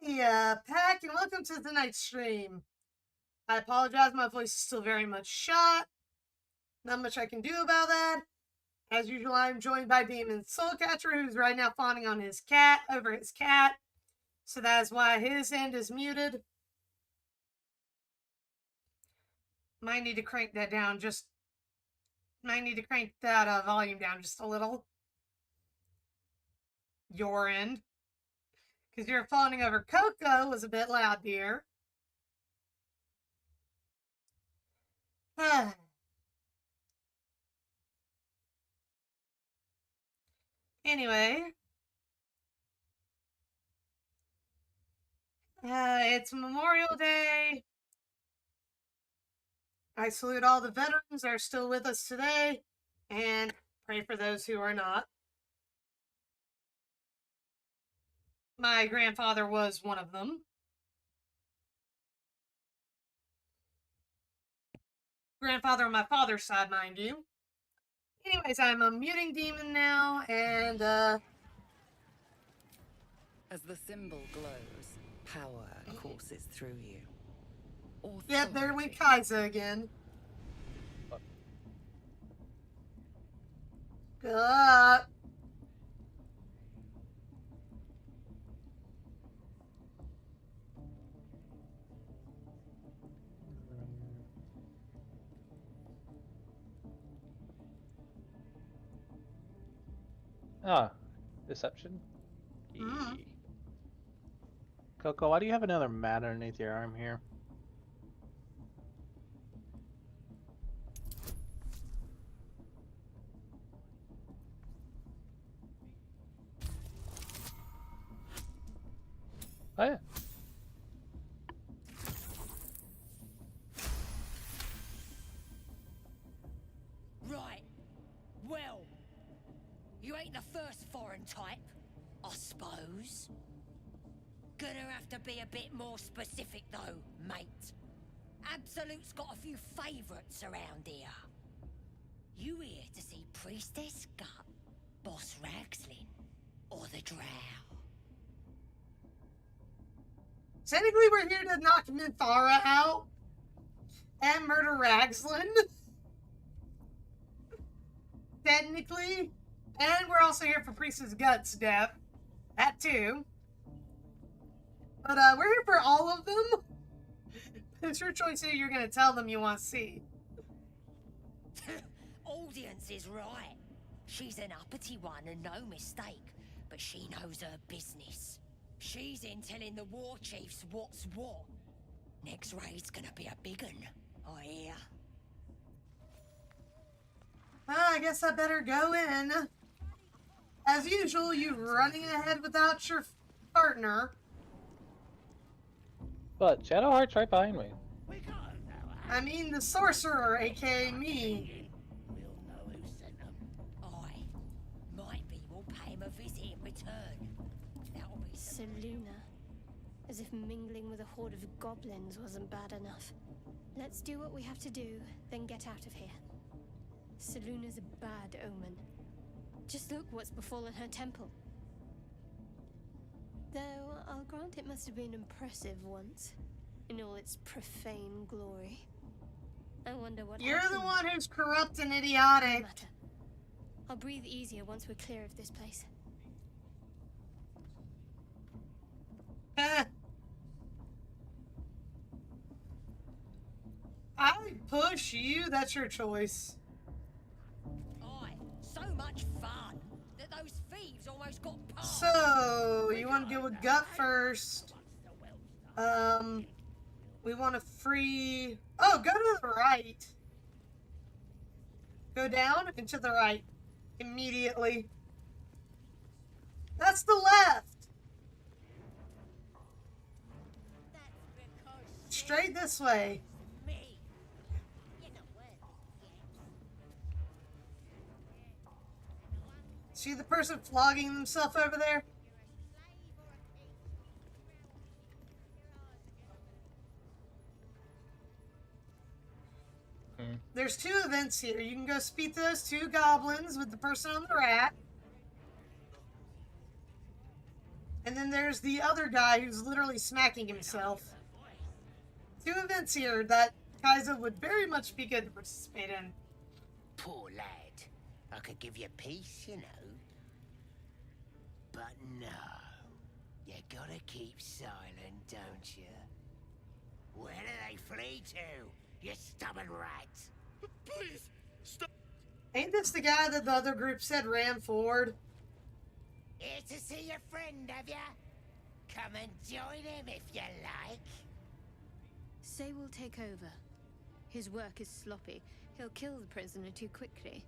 Pack, and welcome to tonight's stream. I apologize, my voice is still very much shot. Not much I can do about that. As usual, I'm joined by Demon Soulcatcher, who's right now fawning on his cat, over his cat. So that is why his end is muted. Might need to crank that down might need to crank that volume down just a little. Your end. Because you're fawning over Coco was a bit loud, dear. Anyway. It's Memorial Day. I salute all the veterans that are still with us today, and pray for those who are not. My grandfather was one of them. Grandfather on my father's side, mind you. Anyways, I'm a muting demon now, and as the symbol glows, power courses through you. Yep, there went Kyza again. Good luck. Ah, deception. Coco, why do you have another mat underneath your arm here? Oh yeah. Right. Well, you ain't the first foreign type, I suppose. Gonna have to be a bit more specific though, mate. Absolute's got a few favourites around here. You here to see Priestess Gut, Boss Ragslin, or the Drow? Technically, we're here to knock Minthara out and murder Ragslin. Technically. And we're also here for Priestess Gut's death. That too. But we're here for all of them. It's your choice who you're going to tell them you want to see. Audience is right. She's an uppity one and no mistake, but she knows her business. She's in telling the war chiefs what's what. Next raid's gonna be a big un, I hear. Well, I guess I better go in. As usual, you running ahead without your partner. But Shadowheart's right behind me. I mean the sorcerer, aka me. We'll pay him a visit in return. That'll be Seluna. As if mingling with a horde of goblins wasn't bad enough. Let's do what we have to do, then get out of here. Seluna's a bad omen. Just look what's befallen her temple. Though, I'll grant it must have been impressive once, in all its profane glory. I wonder what You're happened. the one who's corrupt and idiotic. No matter. I'll breathe easier once we're clear of this place. I push you, that's your choice. Aye, so much fun that those thieves almost got past. So, you want to deal with Gut first. We want to free... Oh, go to the right. Go down and to the right. Immediately. That's the left. Straight this way. See the person flogging themselves over there? There's two events here. You can go speak to those two goblins with the person on the rat. And then there's the other guy who's literally smacking himself. Two events here that Kyza would very much be good to participate in. Poor lad. I could give you peace, you know. But no. You gotta keep silent, don't you? Where do they flee to, you stubborn rat? Please, stop. Ain't this the guy that the other group said ran forward? Here to see your friend, have ya? Come and join him if you like. Say we'll take over. His work is sloppy. He'll kill the prisoner too quickly.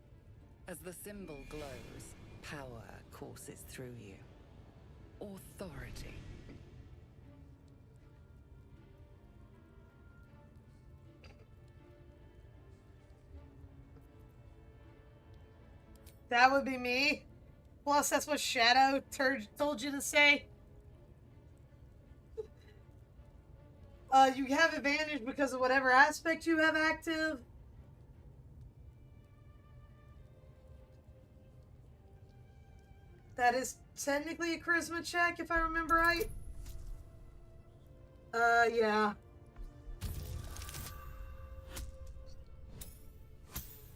As the symbol glows, power courses through you. Authority. That would be me. Plus, that's what Shadow told you to say. You have advantage because of whatever aspect you have active. That is technically a charisma check, if I remember right. Yeah.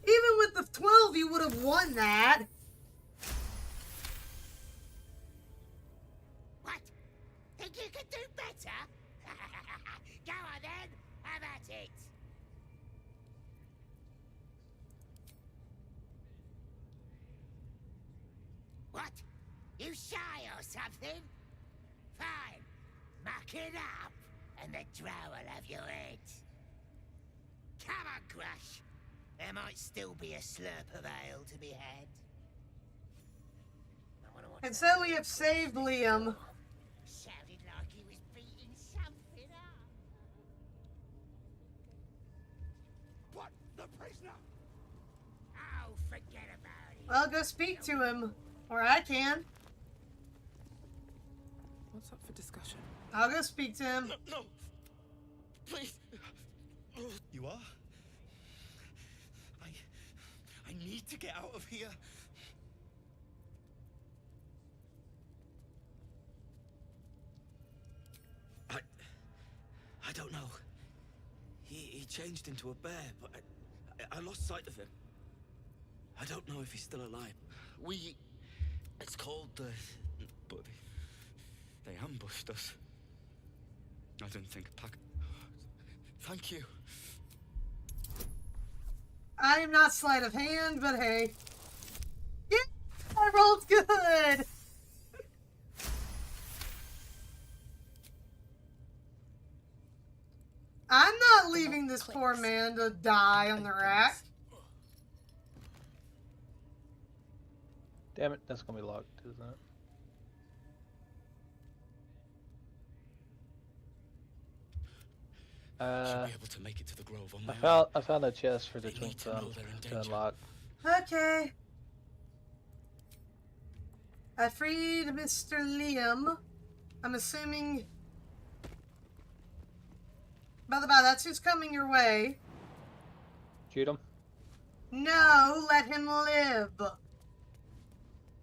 Even with the 12, you would have won that. What? Think you could do better? Go on then, have at it. What? You shy or something? Fine. Muck it up, and the drow will have your head. Come on, Crush. There might still be a slurp of ale to be had. And so we have saved Liam. Sounded like he was beating something up. What? The prisoner? Oh, forget about it. Well, go speak to him. Or I can. What's up for discussion? I'll go speak to him. No, no. Please. You are? I need to get out of here. I don't know. He changed into a bear, but I lost sight of him. I don't know if he's still alive. It's called but they ambushed us. I didn't think a pack. Thank you. I am not sleight of hand, but hey. Yeah, I rolled good! I'm not leaving this poor man to die on the rack. Damn it, that's gonna be locked, isn't it? Should be able to make it to the grove on my own. I found a chest for the They twin need to know thumb they're in to danger. unlock. Okay. I freed Mr. Liam. I'm assuming... By the way, that's who's coming your way. Shoot him. No, let him live.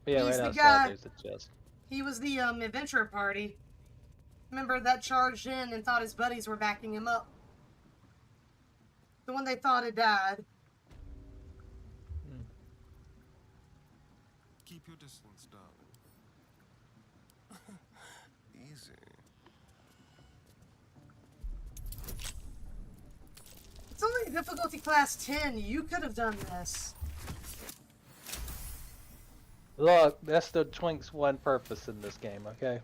Yeah, He's right the outside guy- there's the chest. He was the adventurer party. Remember that charged in and thought his buddies were backing him up. The one they thought had died. Keep your distance, darling. Easy. It's only difficulty class 10. You could have done this. Look, that's the Twink's one purpose in this game, okay?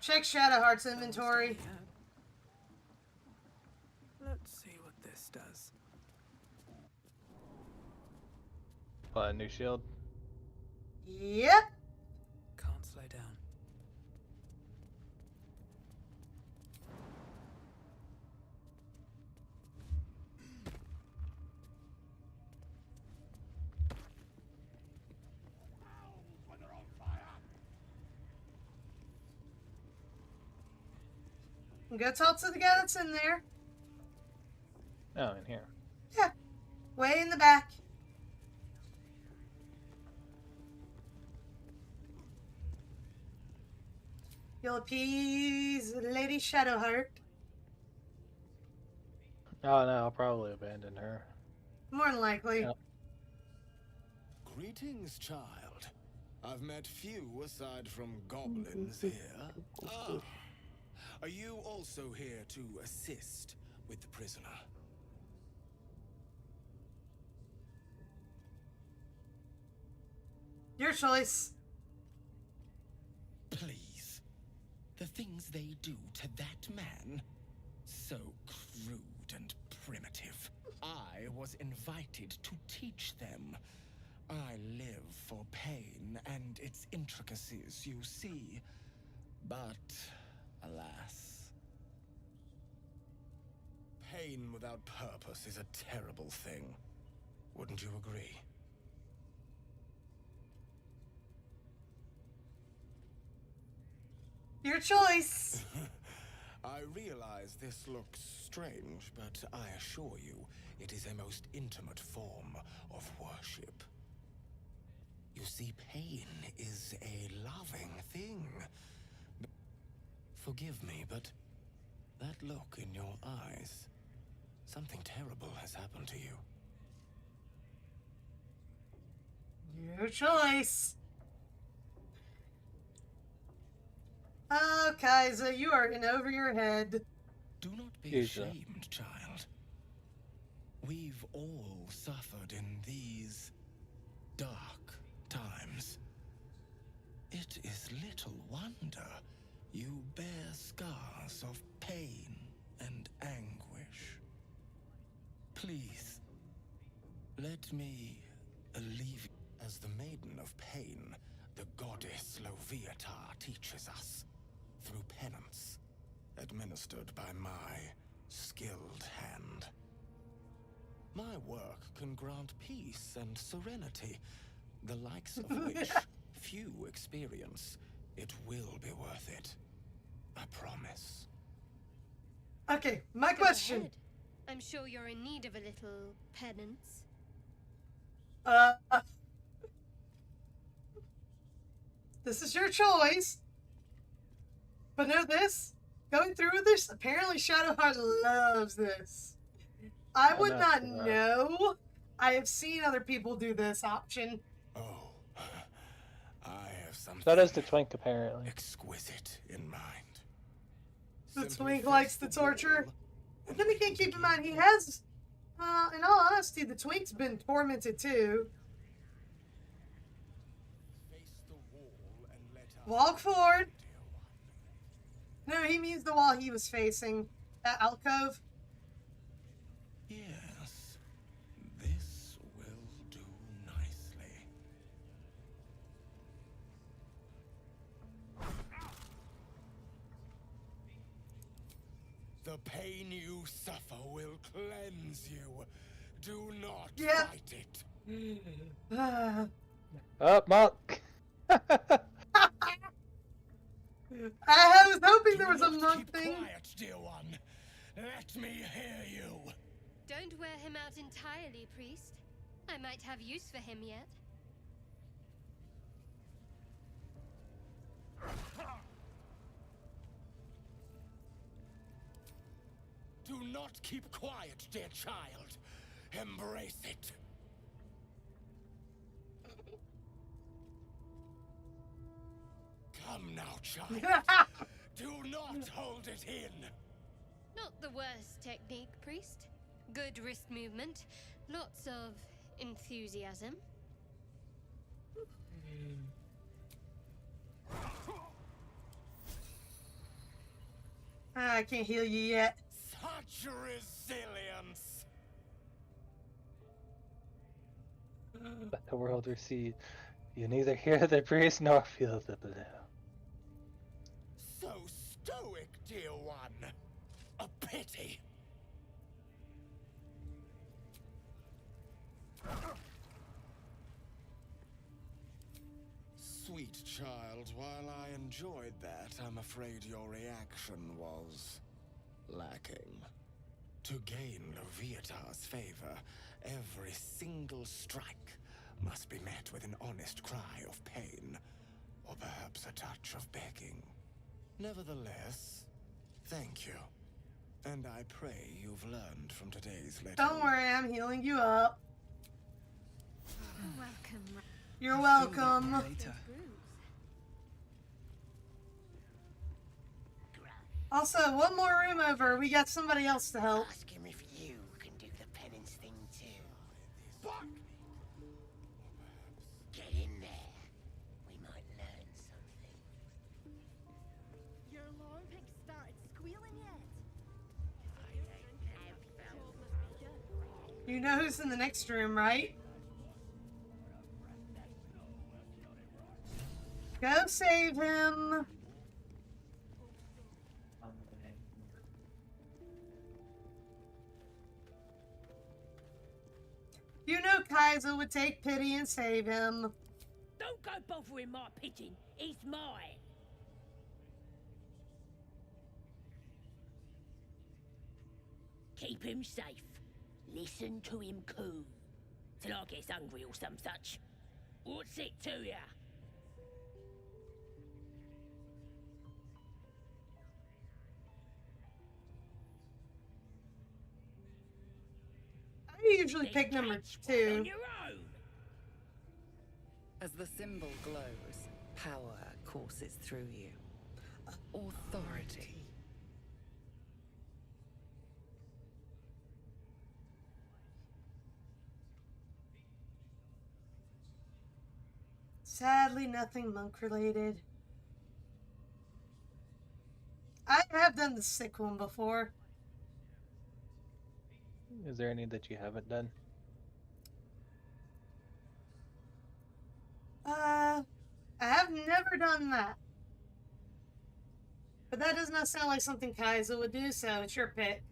Check Shadowheart's inventory. Let's see what this does. What, a new shield? Yep. Can't slow down. Go talk to the guy that's in there. Oh, in here. Yeah. Way in the back. You'll appease Lady Shadowheart. Oh no, I'll probably abandon her. More than likely. Yep. Greetings, child. I've met few aside from goblins here. Ah, are you also here to assist with the prisoner? Your choice. Please. The things they do to that man? So crude and primitive. I was invited to teach them. I live for pain and its intricacies, you see. But, alas. Pain without purpose is a terrible thing. Wouldn't you agree? Your choice. I realize this looks strange, but I assure you, it is a most intimate form of worship. You see, pain is a loving thing. Forgive me, but that look in your eyes, something terrible has happened to you. Your choice. Oh, Kyza, you are in over your head. Do not be Kyza. ashamed, child. We've all suffered in these dark times. It is little wonder you bear scars of pain and anguish. Please, let me alleviate. As the Maiden of Pain, the goddess Loviatar teaches us, through penance, administered by my skilled hand. My work can grant peace and serenity, the likes of which few experience. It will be worth it. I promise. Okay, my Go question. ahead. I'm sure you're in need of a little penance. This is your choice. But know this, going through with this, apparently Shadowheart loves this. I would know, not yeah. know. I have seen other people do this option. Oh, I have something So does the twink apparently. exquisite in mind. The Simply twink face likes the the torture. wall, But and then we we can't can keep in begin. mind, he has, in all honesty, the twink's been tormented too. Face the wall and let us Walk forward. dear one. No, he means the wall he was facing. That alcove. Yes, this will do nicely. The pain you suffer will cleanse you. Do not Yeah. fight it. Oh, monk! I was hoping there was a Do not monk keep thing. quiet, dear one. Let me hear you. Don't wear him out entirely, priest. I might have use for him yet. Do not keep quiet, dear child. Embrace it. Come now, child. Do not hold it in. Not the worst technique, priest. Good wrist movement. Lots of enthusiasm. I can't heal you yet. Such resilience. Let the world recede. You neither hear the priest nor feel the blow. So stoic, dear one. A pity. Sweet child, while I enjoyed that, I'm afraid your reaction was lacking. To gain Loviatar's favor, every single strike must be met with an honest cry of pain, or perhaps a touch of begging. Nevertheless, thank you. And I pray you've learned from today's letter. Don't worry, I'm healing you up. Welcome. You're welcome. Later. Also, one more room over. We got somebody else to help. Ask him if you can do the penance thing too. What? Get in there. We might learn something. Your alarm pick started squealing yet? You know who's in the next room, right? Go save him. You know Kyza would take pity and save him. Don't go bothering my pigeon. He's mine. Keep him safe. Listen to him coo. Till I gets hungry or some such. What's it to ya? I usually pick number On 2. your own. As the symbol glows, power courses through you. Authority. Sadly, nothing monk related. I have done the sick one before. Is there any that you haven't done? I have never done that. But that does not sound like something Kyza would do, so it's your pick.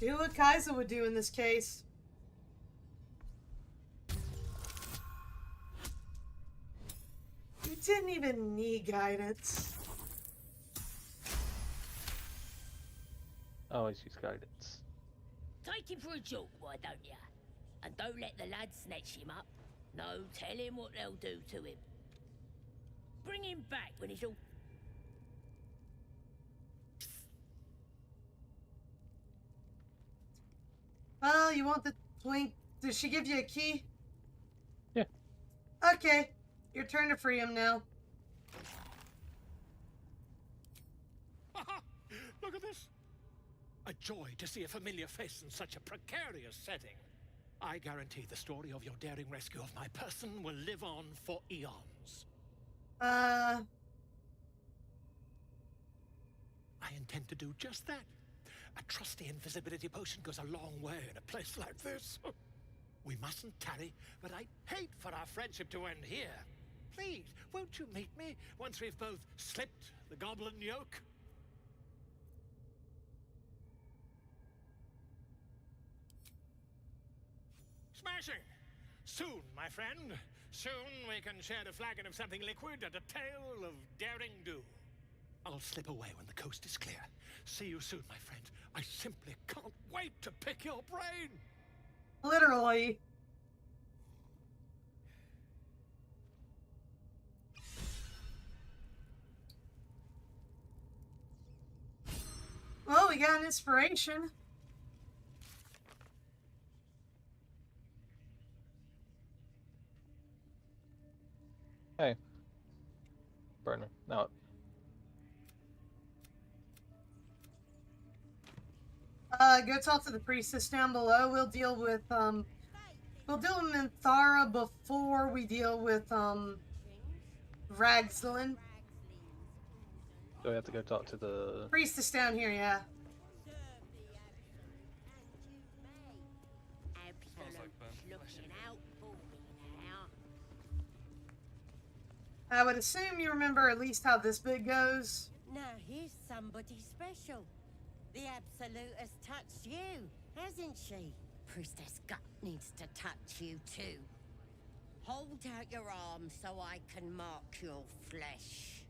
Do what Kyza would do in this case. You didn't even need guidance. Always use guidance. Take him for a joke, why don't ya? And don't let the lads snatch him up. No, tell him what they'll do to him. Bring him back when he's all... Well, you want the twink? Did she give you a key? Yeah. Okay. Your turn to free him now. Look at this. A joy to see a familiar face in such a precarious setting. I guarantee the story of your daring rescue of my person will live on for eons. I intend to do just that. A trusty invisibility potion goes a long way in a place like this. We mustn't tarry, but I'd hate for our friendship to end here. Please, won't you meet me once we've both slipped the goblin yoke? Smashing! Soon, my friend. Soon we can share a flagon of something liquid and a tale of daring do. I'll slip away when the coast is clear. See you soon, my friend. I simply can't wait to pick your brain. Literally. Well, we got an inspiration. Hey. Burner. No. Go talk to the priestess down below. We'll deal with Minthara before we deal with Ragzlin. So we have to go talk to the Priestess down here, yeah. I would assume you remember at least how this bit goes. Now here's somebody special. The Absolute has touched you, hasn't she? Priestess Gut needs to touch you too. Hold out your arm so I can mark your flesh.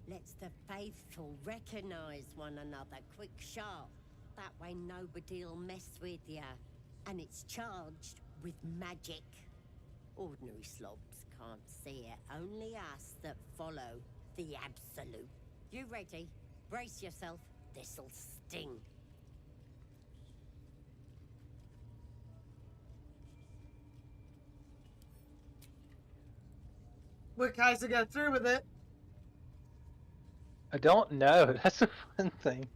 Let's the faithful recognize one another. Quick, sharp. that way nobody'll mess with ya. And it's charged with magic. Ordinary slobs can't see it. Only us that follow the Absolute. You ready? Brace yourself. This'll sting. Would Kyza go through with it? I don't know. That's the fun thing.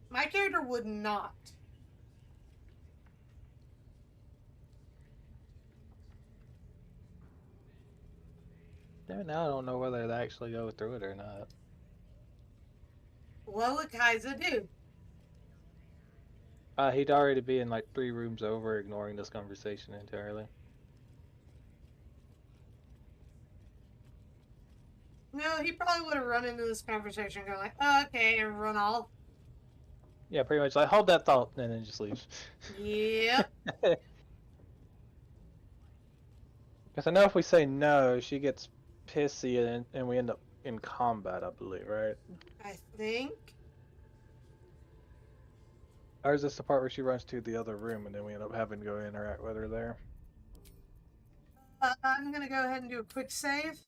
My character would not. Yeah, now I don't know whether to actually go through it or not. What would Kyza do? He'd already be in like 3 rooms over, ignoring this conversation entirely. No, he probably would have run into this conversation going like, oh, okay, and run off. Yeah, pretty much. Like, hold that thought, and then just leaves. Yep. Because I know if we say no, she gets pissy, and we end up in combat, I believe, right? I think. Or is this the part where she runs to the other room, and then we end up having to go interact with her there? I'm gonna go ahead and do a quick save.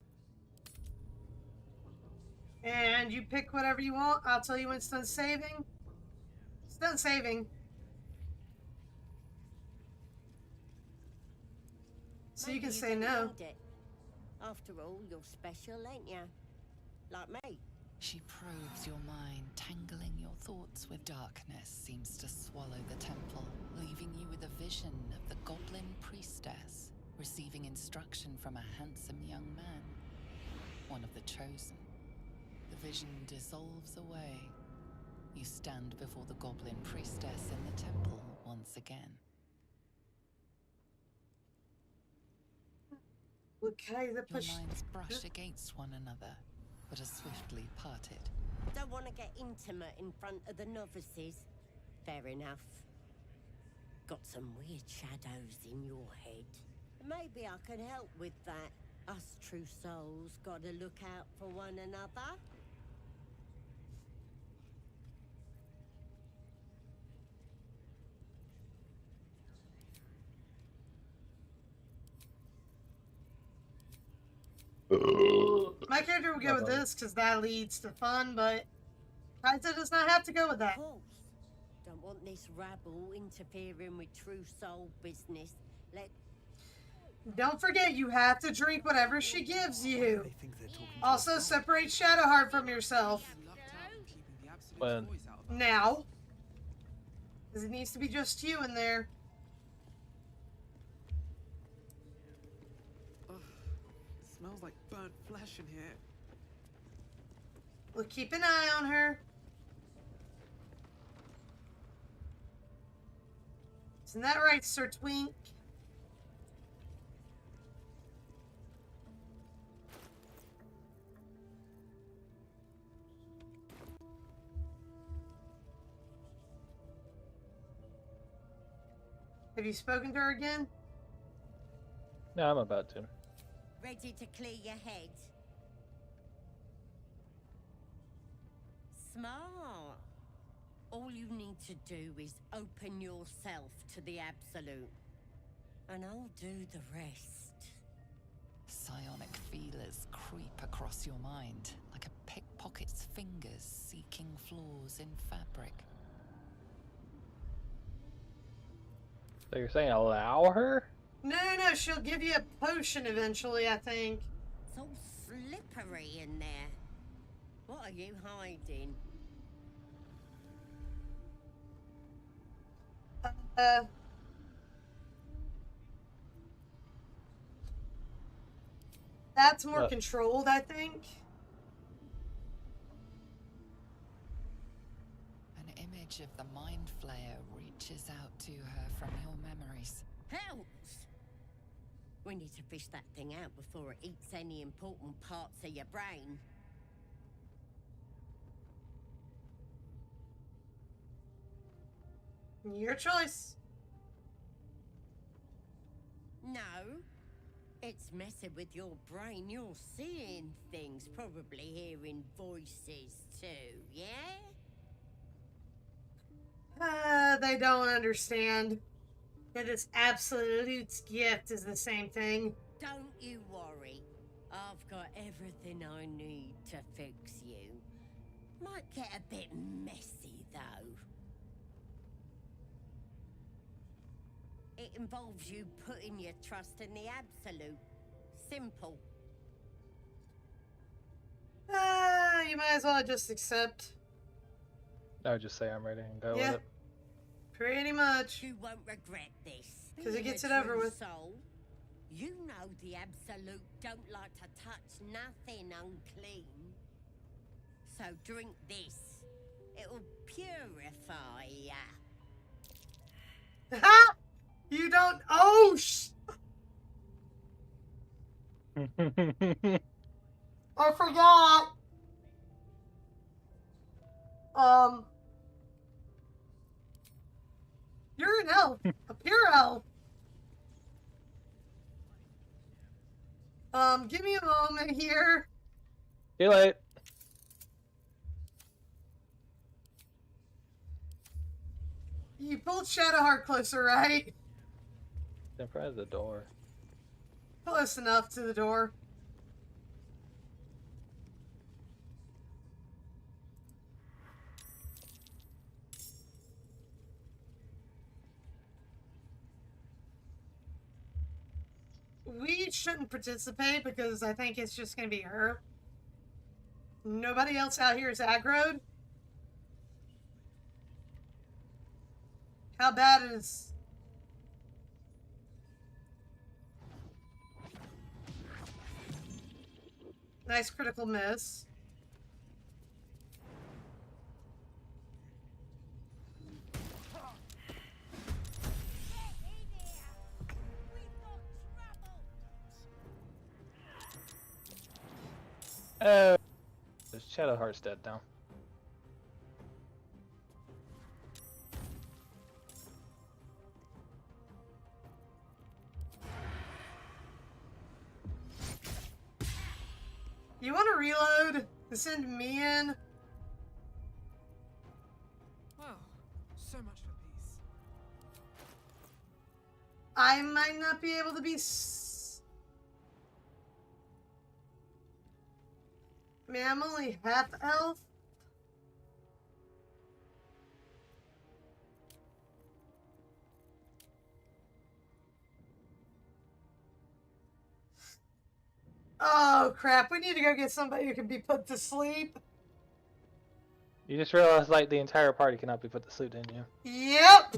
And you pick whatever you want. I'll tell you when it's done saving. It's done saving. So you can say don't no. need it. After all, you're special, ain't ya? Like me. She probes your mind, tangling your thoughts with darkness, seems to swallow the temple, leaving you with a vision of the goblin priestess, receiving instruction from a handsome young man, one of the chosen. The vision dissolves away. You stand before the goblin priestess in the temple once again. Would Kyza Your push? minds brush against one another, but are swiftly parted. Don't want to get intimate in front of the novices. Fair enough. Got some weird shadows in your head. Maybe I can help with that. Us true souls gotta look out for one another. My character would go with this because that leads to fun, but Kyza does not have to go with that. Of course. Don't want this rabble interfering with true soul business. Don't forget, you have to drink whatever she gives you. They think they're talking to Also, us. separate Shadowheart from yourself. When? Now. Because it needs to be just you in there. Ugh, it smells like burnt flesh in here. We'll keep an eye on her. Isn't that right, Sir Twink? Have you spoken to her again? No, I'm about to. Ready to clear your head? Smart. All you need to do is open yourself to the Absolute. And I'll do the rest. Psionic feelers creep across your mind, like a pickpocket's fingers seeking flaws in fabric. So you're saying allow her? No, she'll give you a potion eventually, I think. It's all slippery in there. What are you hiding? That's more What? controlled, I think. An image of the Mind Flayer reaches out to her from your memories. Helps! We need to fish that thing out before it eats any important parts of your brain. Your choice. No. It's messing with your brain. You're seeing things, probably hearing voices too, yeah? They don't understand that this absolute gift is the same thing. Don't you worry. I've got everything I need to fix you. Might get a bit messy, though. It involves you putting your trust in the absolute. Simple. You might as well just accept. I would just say I'm ready and go Yeah. with it. Pretty much. You won't regret this. 'Cause it Being gets a it over true with. Soul, you know the absolute don't like to touch nothing unclean. So drink this. It'll purify ya. Ha! You don't. Oh, I forgot. You're an elf. A pure elf. Give me a moment here. Too late. You pulled Shadowheart closer, right? In front of the door. Close enough to the door. We shouldn't participate because I think it's just going to be her. Nobody else out here is aggroed. How bad is... Nice critical miss. Oh, Shadowheart's dead now. You want to reload and send me in? Well, so much for peace. I might not be able to be... I mean, I'm only half elf. Oh, crap. We need to go get somebody who can be put to sleep. You just realized, like, the entire party cannot be put to sleep, didn't you? Yep.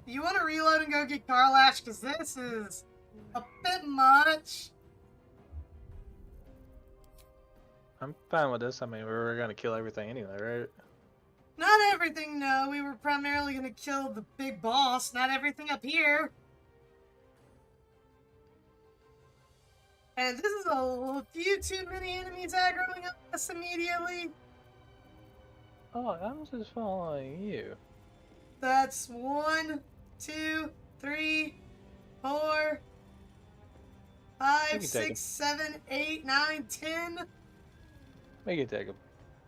You want to reload and go get Carlash? Because this is a bit much. I'm fine with this. I mean, we were gonna kill everything anyway, right? Not everything, no. We were primarily going to kill the big boss. Not everything up here. And this is a few too many enemies aggroing us immediately. Oh, I was just following you. That's 1, 2, 3, 4, 5, 6, 7, 8, 9, 10. We can take him.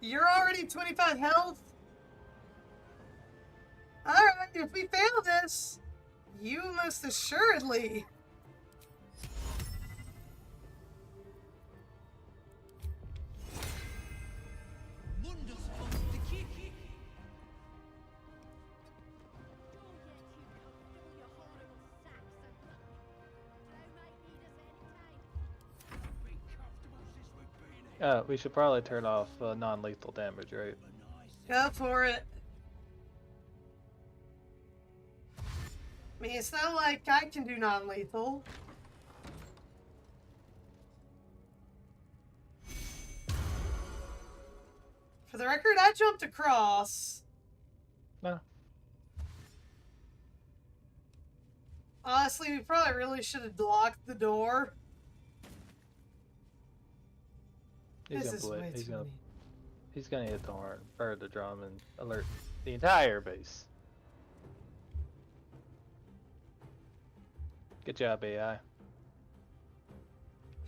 You're already 25 health. Alright, if we fail this, you most assuredly. We should probably turn off non-lethal damage, right? Go for it. I mean, it's not like I can do non-lethal. For the record, I jumped across. No. Honestly, we probably really should have locked the door. He's gonna hit the horn or the drum and alert the entire base. Good job, AI.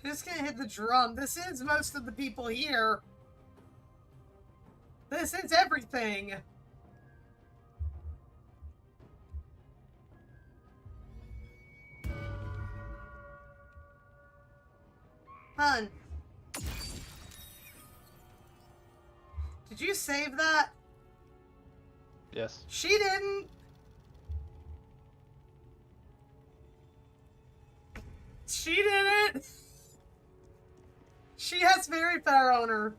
Just gonna hit the drum. This is most of the people here. This is everything. Hun. Did you save that? Yes. She didn't. She didn't. She has very fair on her.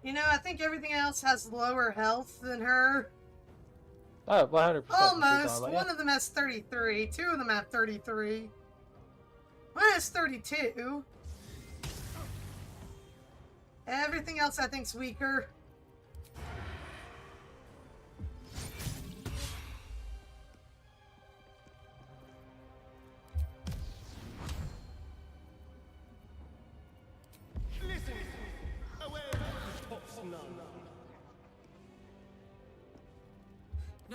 You know, I think everything else has lower health than her. Oh, 100%. Almost. One of them has 33. Two of them have 33. One has 32. Everything else I think's weaker.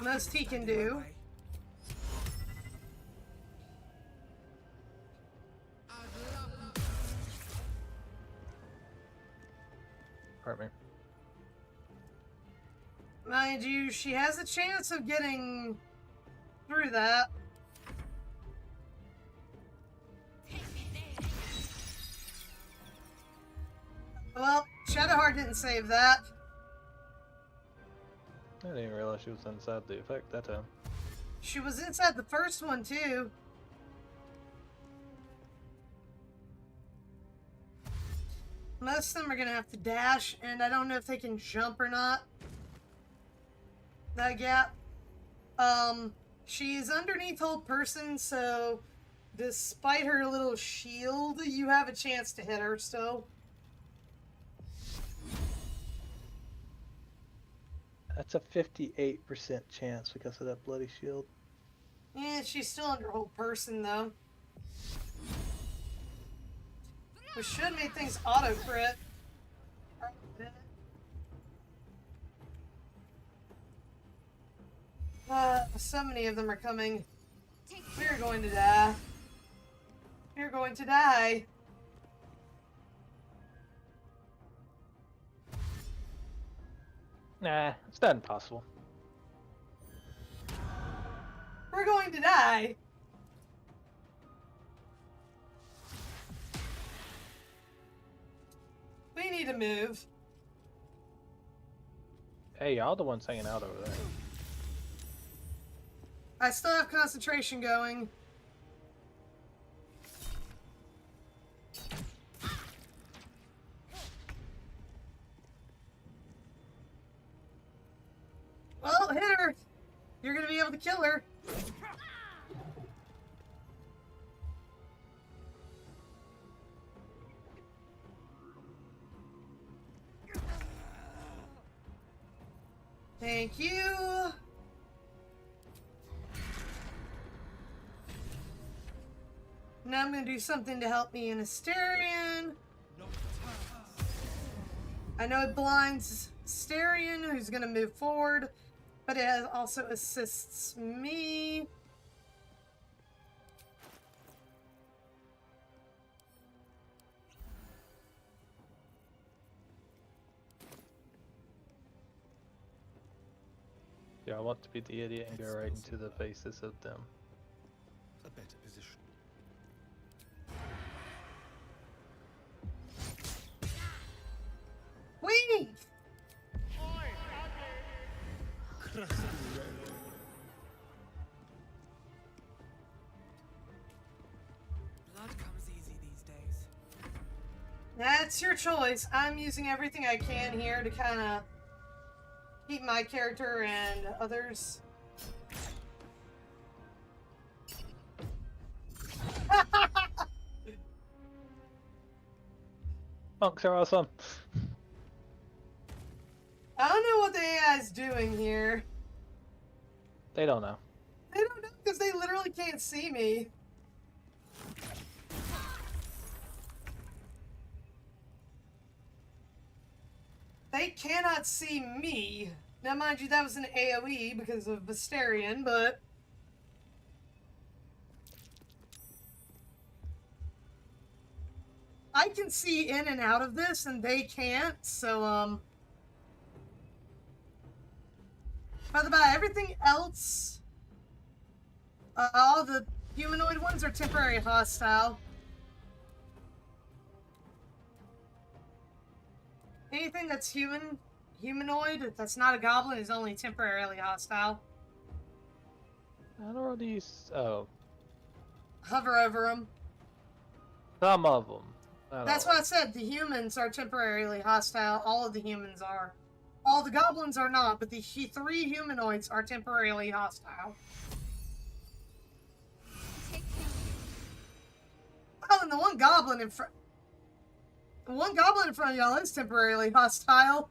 Most he can do. Pardon me. Mind you, she has a chance of getting through that. Well, Shadowheart didn't save that. I didn't even realize she was inside the effect that time. She was inside the first one, too. Most of them are going to have to dash, and I don't know if they can jump or not. That gap. She's underneath hold person, so despite her little shield, you have a chance to hit her still. That's a 58% chance because of that bloody shield. Yeah, she's still under hold person, though. Which should make things auto-crit. So many of them are coming. We're going to die. We're going to die. Nah, it's not impossible. We're going to die. We need to move. Hey, y'all the ones hanging out over there. I still have concentration going. Well, hit her. You're gonna be able to kill her. Thank you. Now I'm gonna do something to help me in Asterion. I know it blinds Asterion, who's gonna move forward, but it also assists me. Yeah, I want to be the idiot and go right into the faces of them. A better position. Wait! Blood comes easy these days. That's your choice. I'm using everything I can here to kind of keep my character and others. Monks are awesome. I don't know what the AI is doing here. They don't know. They don't know because they literally can't see me. They cannot see me. Now, mind you, that was an AoE because of Visterion, but... I can see in and out of this, and they can't, so, By the way, everything else... all the humanoid ones are temporary hostile. Anything that's humanoid, that's not a goblin, is only temporarily hostile. I don't know these. Oh, Hover over them. some of them. That's why I said the humans are temporarily hostile. All of the humans are. All the goblins are not, but the 3 humanoids are temporarily hostile. Oh, and the one goblin in front... The one goblin in front of y'all is temporarily hostile.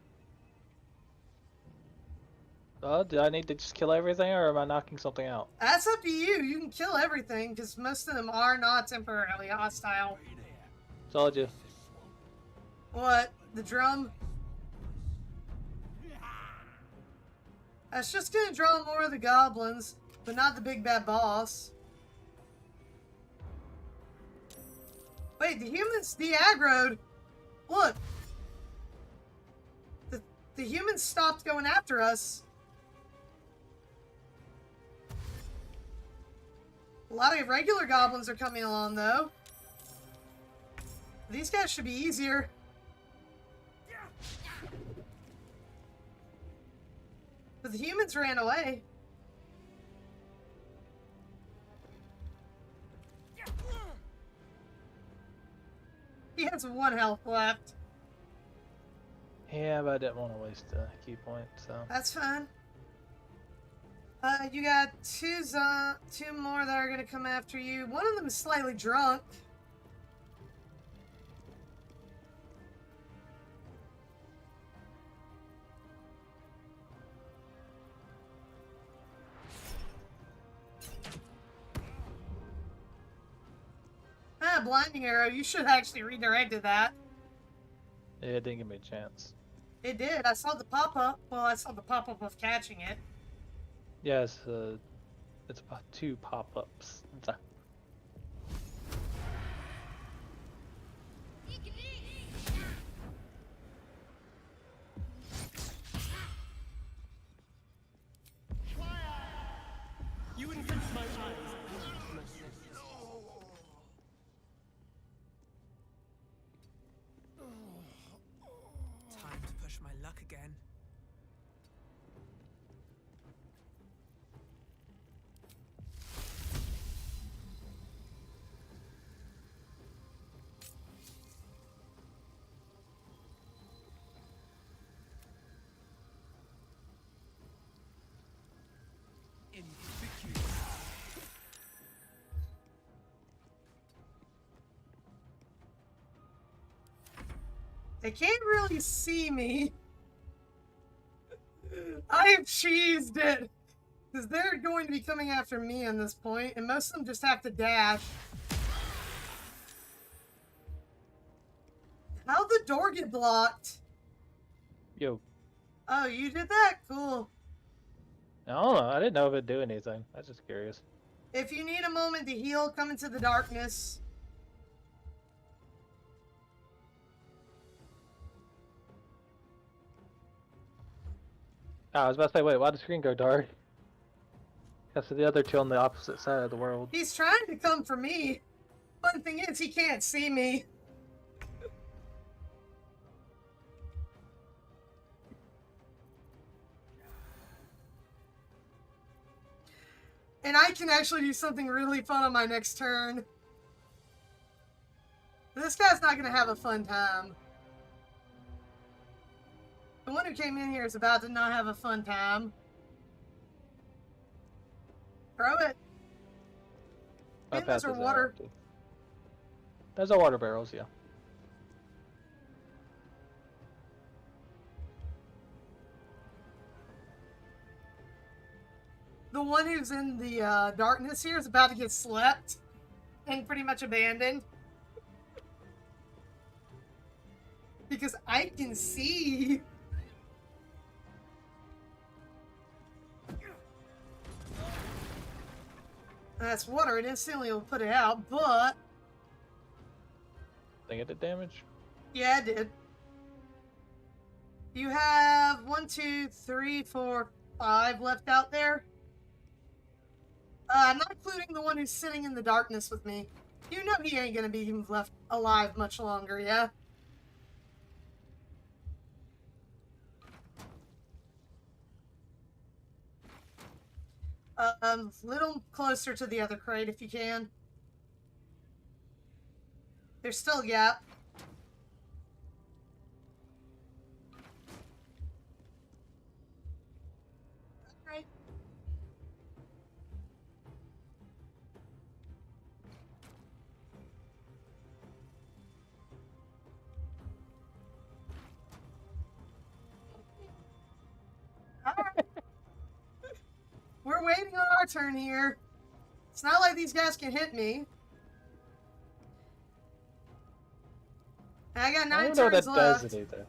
Do I need to just kill everything, or am I knocking something out? That's up to you. You can kill everything, because most of them are not temporarily hostile. Told you. What? The drum? That's just gonna draw more of the goblins, but not the big bad boss. Wait, the humans de-aggroed. Look. The humans stopped going after us. A lot of regular goblins are coming along, though. These guys should be easier. But the humans ran away. He has 1 health left. Yeah, but I didn't want to waste a key point, so. That's fine. You got 2 more that are gonna come after you. One of them is slightly drunk. Blinding arrow. You should have actually redirected that. Yeah, it didn't give me a chance. It did. I saw the pop-up. Well, I saw the pop-up of catching it. Yes, it's about 2 pop-ups. You infect my eyes. Time to push my luck again. They can't really see me. I have cheesed it. Because they're going to be coming after me at this point, and most of them just have to dash. How'd the door get blocked? Yo. Oh, you did that? Cool. I don't know. I didn't know if it'd do anything. I was just curious. If you need a moment to heal, come into the darkness. Oh, I was about to say, wait, why'd the screen go dark? That's the other 2 on the opposite side of the world. He's trying to come for me. Fun thing is, he can't see me. And I can actually do something really fun on my next turn. This guy's not gonna have a fun time. The one who came in here is about to not have a fun time. Throw it. My Those are path is water. empty. Those are water barrels, yeah. The one who's in the darkness here is about to get slept and pretty much abandoned. Because I can see. That's water. It instantly will put it out, but Think it did damage? yeah, it did. You have 1, 2, 3, 4, 5 left out there. I'm not including the one who's sitting in the darkness with me. You know he ain't gonna be left alive much longer, yeah? Little closer to the other crate if you can. There's still a gap. Okay. Alright. We're waiting on our turn here. It's not like these guys can hit me. I got 9 I don't know what turns that left. does either.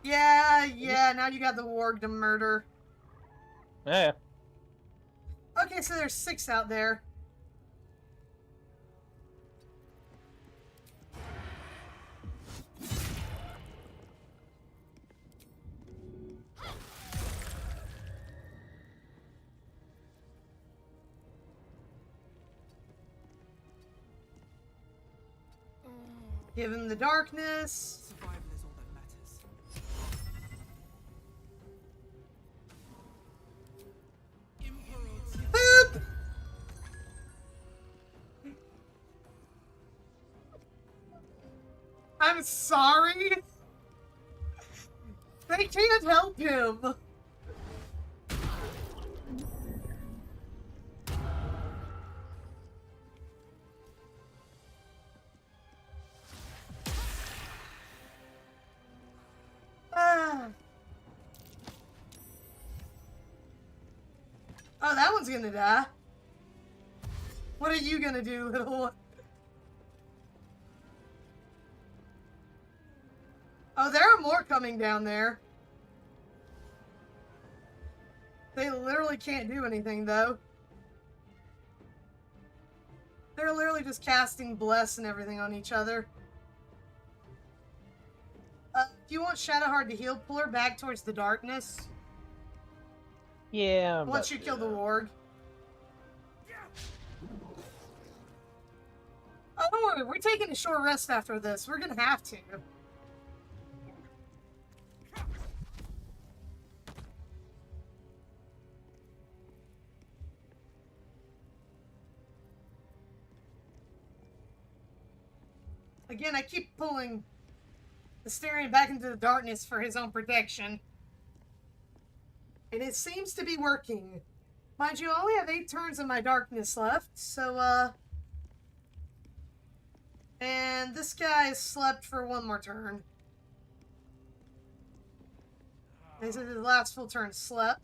Yeah, now you got the warg to murder. Yeah. Okay, so there's 6 out there. Give him the darkness. Survival is all that matters. Boop! I'm sorry. They can't help him. Ah. Oh, that one's gonna die. What are you gonna do, little one? Oh, there are more coming down there. They literally can't do anything, though. They're literally just casting Bless and everything on each other. If you want Shadowheart to heal, pull her back towards the darkness. Yeah. I'm Once about you to kill do the that. warg. Oh, don't worry. We're taking a short rest after this. We're gonna have to. Again, I keep pulling the Styrian back into the darkness for his own protection. And it seems to be working. Mind you, I only have 8 turns of my darkness left, so, and this guy has slept for 1 more turn. This is his last full turn slept.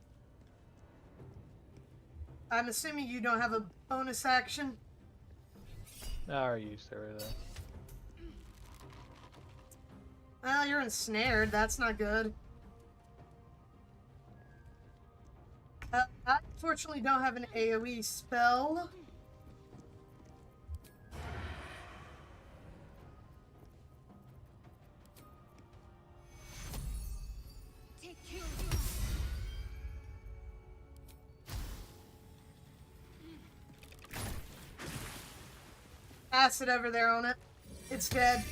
I'm assuming you don't have a bonus action. I already used everything. Well, you're ensnared. That's not good. I unfortunately don't have an AoE spell. Acid over there on it. It's dead.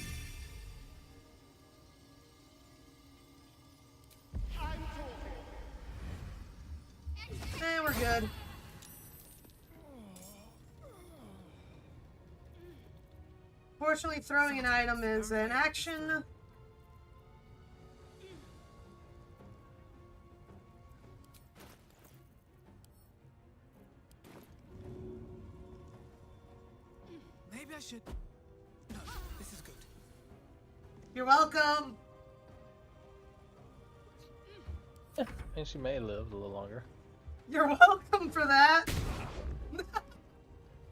And we're good. Fortunately, throwing an item is an action. Maybe I should. No, this is good. You're welcome. And she may have lived a little longer. You're welcome for that.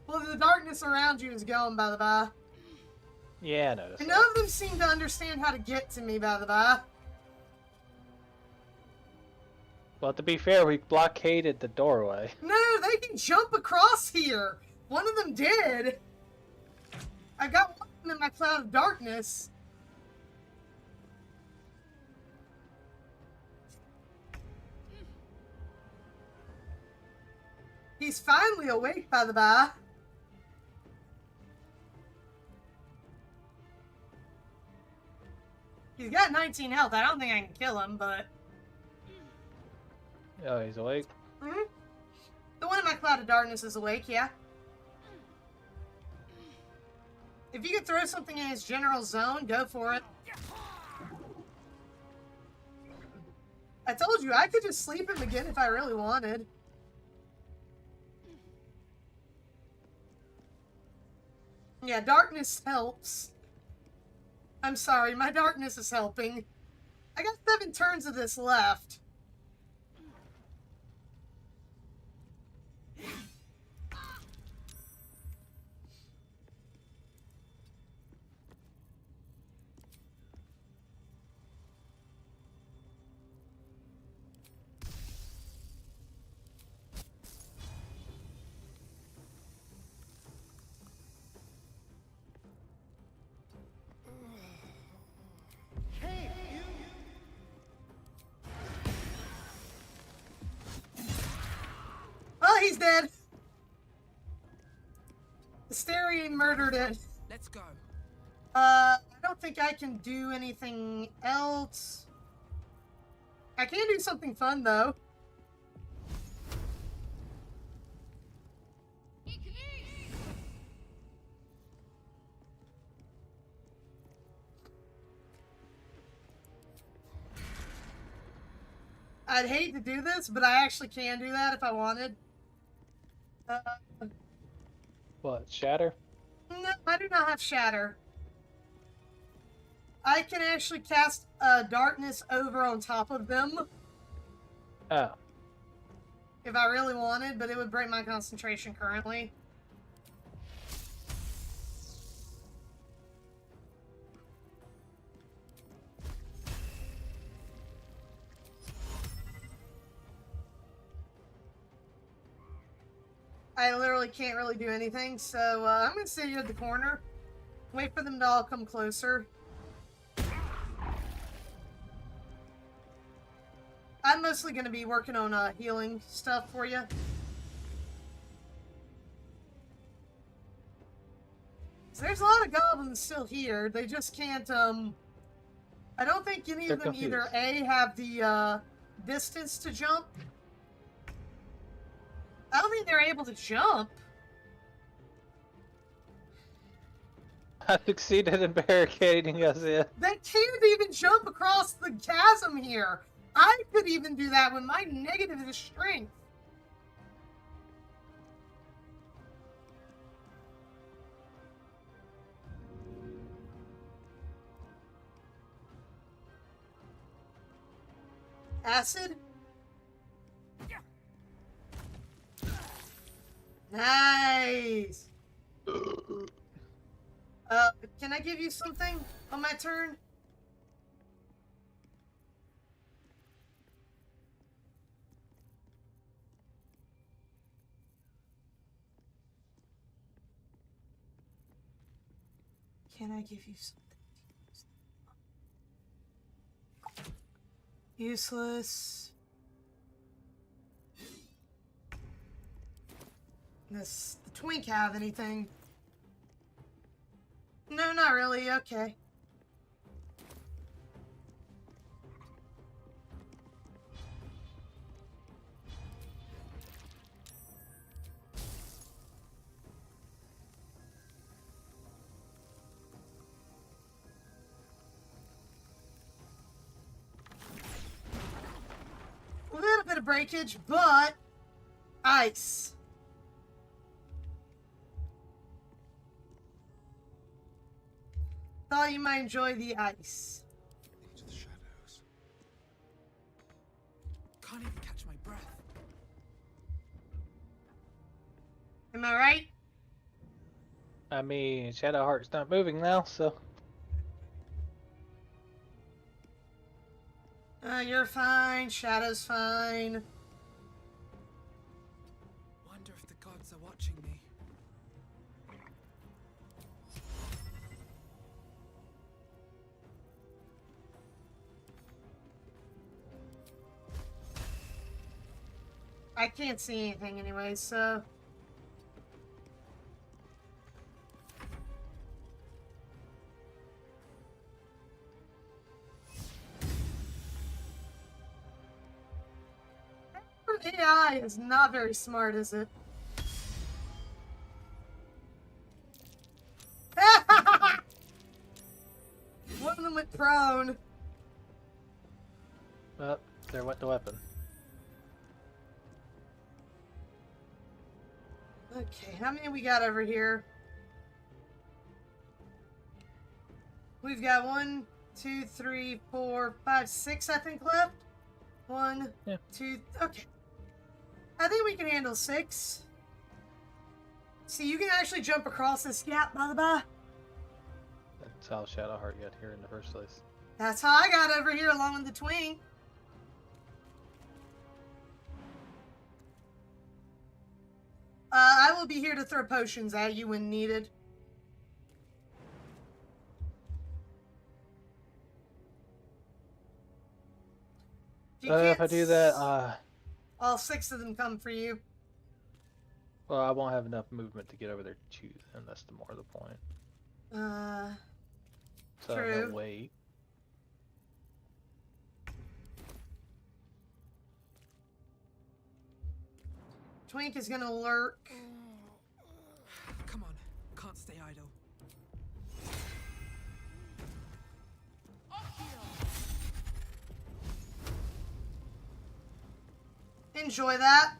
Well, the darkness around you is going, by the by. Yeah, I noticed. And none of them seem to understand how to get to me, by the by. Well, to be fair, we blockaded the doorway. No, they can jump across here. One of them did. I got one of them in my cloud of darkness. He's finally awake, by the by. He's got 19 health. I don't think I can kill him, but... Oh, he's awake? Mm-hmm. The one in my cloud of darkness is awake, yeah. If you could throw something in his general zone, go for it. I told you, I could just sleep him again if I really wanted. Yeah, darkness helps. I'm sorry, my darkness is helping. I got 7 turns of this left. Oh, he's dead. Hysteria murdered it. Let's go. I don't think I can do anything else. I can do something fun, though. I'd hate to do this, but I actually can do that if I wanted. What, shatter? No, I do not have shatter. I can actually cast darkness over on top of them Oh. if I really wanted, but it would break my concentration currently. I literally can't really do anything, so I'm going to sit here at the corner. Wait for them to all come closer. I'm mostly going to be working on healing stuff for you. So there's a lot of goblins still here. They just can't, I don't think any of them either A, have the distance to jump. I don't think they're able to jump. I succeeded in barricading us in. They can't even jump across the chasm here. I could even do that with my negative strength. Acid? Nice! Can I give you something on my turn? Can I give you something? Useless. Does the twink have anything? No, not really. Okay. A little bit of breakage, but ice. Thought you might enjoy the ice. Into the shadows. Can't even catch my breath. Am I right? I mean, Shadowheart's not moving now, so. You're fine. Shadow's fine. Wonder if the gods are watching me. I can't see anything anyway, so... AI is not very smart, is it? One of them went prone. Well, there went the weapon. Okay, how many we got over here? We've got 1, 2, 3, 4, 5, 6, I think, left. 1, Yeah. 2, okay. I think we can handle 6. See, you can actually jump across this gap, by the by. That's how Shadowheart got here in the first place. That's how I got over here along with the twing. I will be here to throw potions at you when needed. If I do that, all 6 of them come for you. well, I won't have enough movement to get over there to choose, and that's the more of the point. So True. I'll wait. Twink is gonna lurk. Come on, can't stay idle. Enjoy that.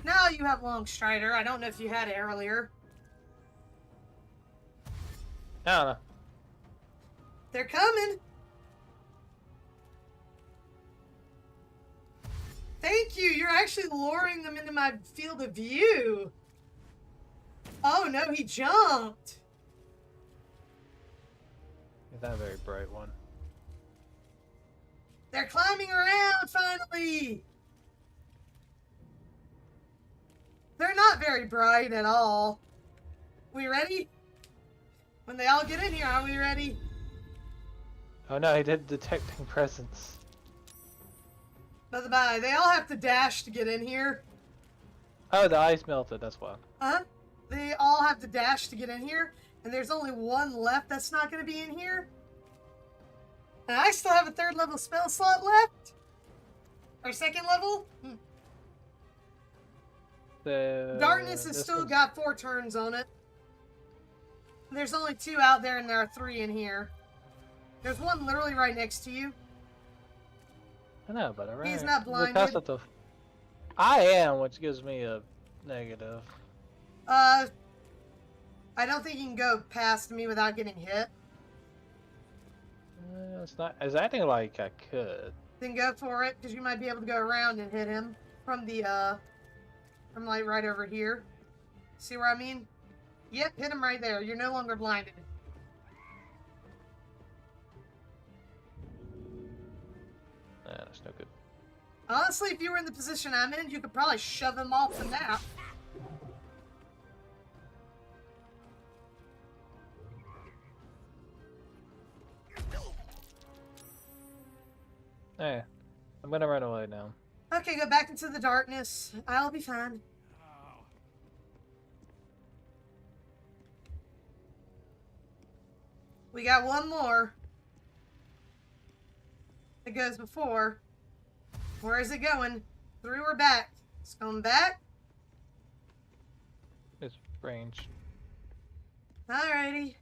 Now you have Long Strider. I don't know if you had it earlier. I don't know. They're coming. Thank you. You're actually luring them into my field of view. Oh no, he jumped. Is that a very bright one? They're climbing around finally. They're not very bright at all. We ready? When they all get in here, are we ready? Oh no, he did detecting presence. By the by, they all have to dash to get in here. Oh, the ice melted, that's why. They all have to dash to get in here, and there's only one left that's not going to be in here. And I still have a 3rd level spell slot left. Or 2nd level. Darkness has still got 4 turns on it. There's only 2 out there, and there are 3 in here. There's one literally right next to you. I know, but alright. He's not blinded. I am, which gives me a negative. I don't think you can go past me without getting hit. It's not. It's acting like I could. Then go for it, because you might be able to go around and hit him from the, from like right over here. See where I mean? Yep, hit him right there. You're no longer blinded. Nah, that's no good. Honestly, if you were in the position I'm in, you could probably shove him off the map. Hey, I'm gonna run away now. Okay, go back into the darkness. I'll be fine. We got one more. It goes before. Where is it going? Through or back? It's going back. It's range. Alrighty.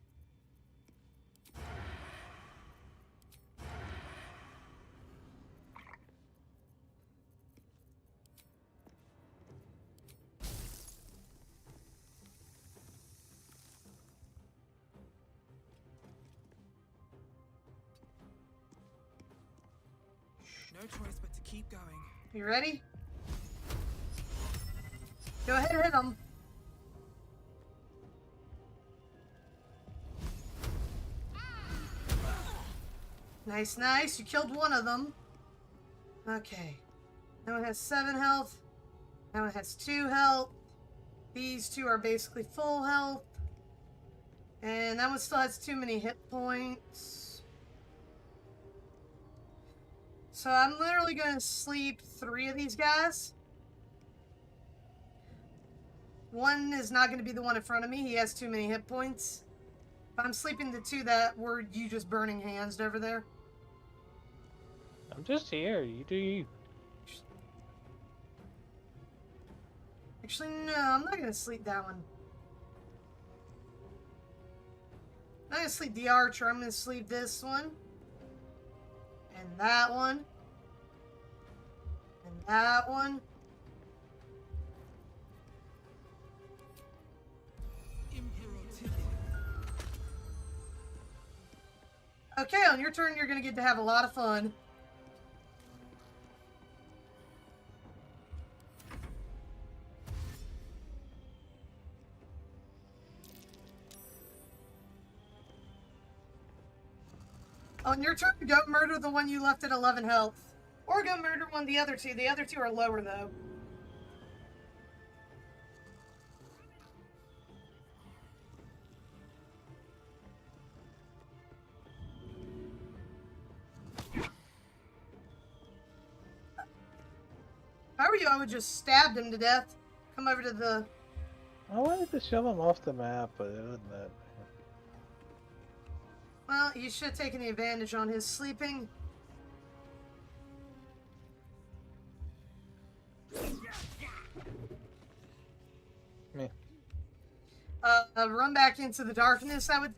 No choice but to keep going. You ready? Go ahead and hit him. Nice, nice. You killed one of them. Okay. That one has 7 health. That one has 2 health. These two are basically full health. And that one still has too many hit points. So I'm literally going to sleep 3 of these guys. One is not going to be the one in front of me. He has too many hit points. But I'm sleeping the 2 that were you just burning hands over there. I'm just here. You do you. Actually, no, I'm not going to sleep that one. I'm not going to sleep the archer. I'm going to sleep this one. And that one. And that one. Okay, on your turn, you're going to get to have a lot of fun. On your turn, go murder the one you left at 11 health. Or go murder one of the other 2. The other 2 are lower, though. If I were you, I would just stab him to death. Come over to the... I wanted to shove him off the map, but it wasn't that. Well, you should have taken the advantage on his sleeping. Me. Run back into the darkness, I would...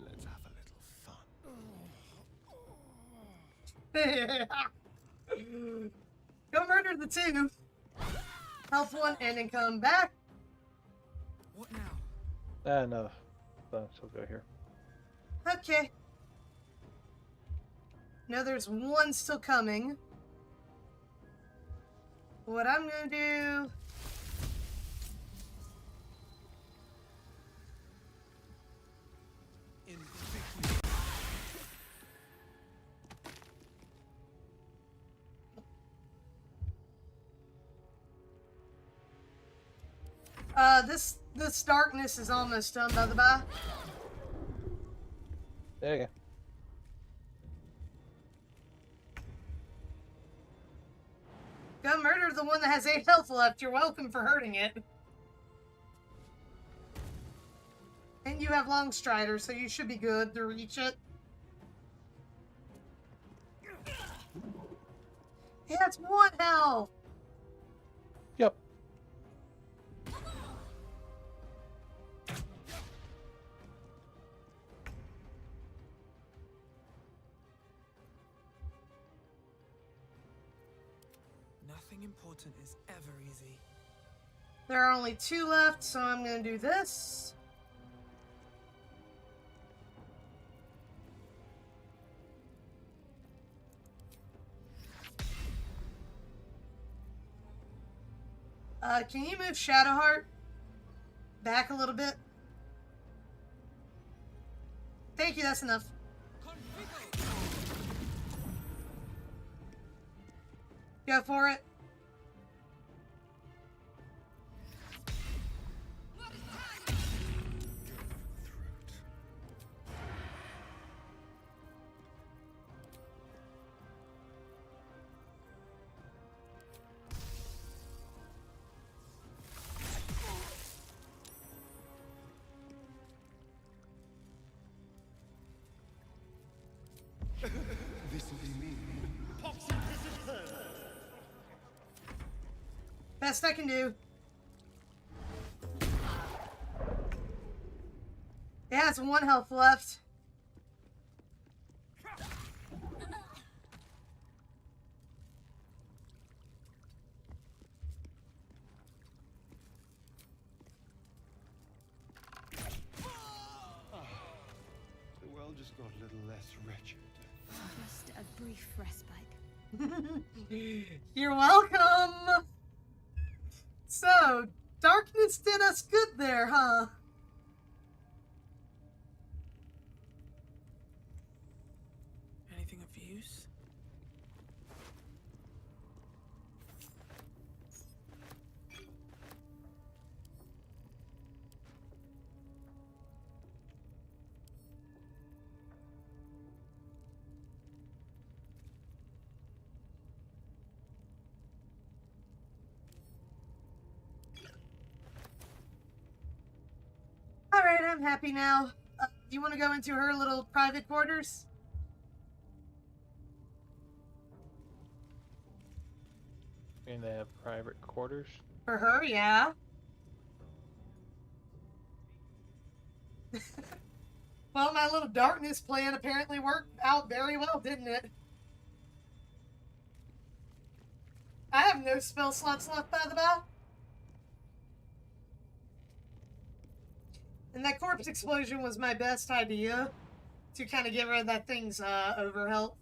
Let's have a little fun. Go murder the 2. Health 1, and then come back. What now? Enough. So she'll go here. Okay. No, there's 1 still coming. What I'm gonna do... This darkness is almost done, by the by. There you go. Go murder the one that has 8 health left. You're welcome for hurting it. And you have Long Strider, so you should be good to reach it. He has 1 health. Yep. Nothing important is ever easy. There are only 2 left, so I'm going to do this. Can you move Shadowheart back a little bit? Thank you, that's enough. Go for it. Best I can do. It has 1 health left. The world just got a little less wretched. Just a brief respite. You're welcome! So, darkness did us good there, huh? Anything of use? Alright, I'm happy now. You want to go into her little private quarters? And they have private quarters. For her, yeah. Well, my little darkness plan apparently worked out very well, didn't it? I have no spell slots left, by the by. And that corpse explosion was my best idea to kind of get rid of that thing's overhealth.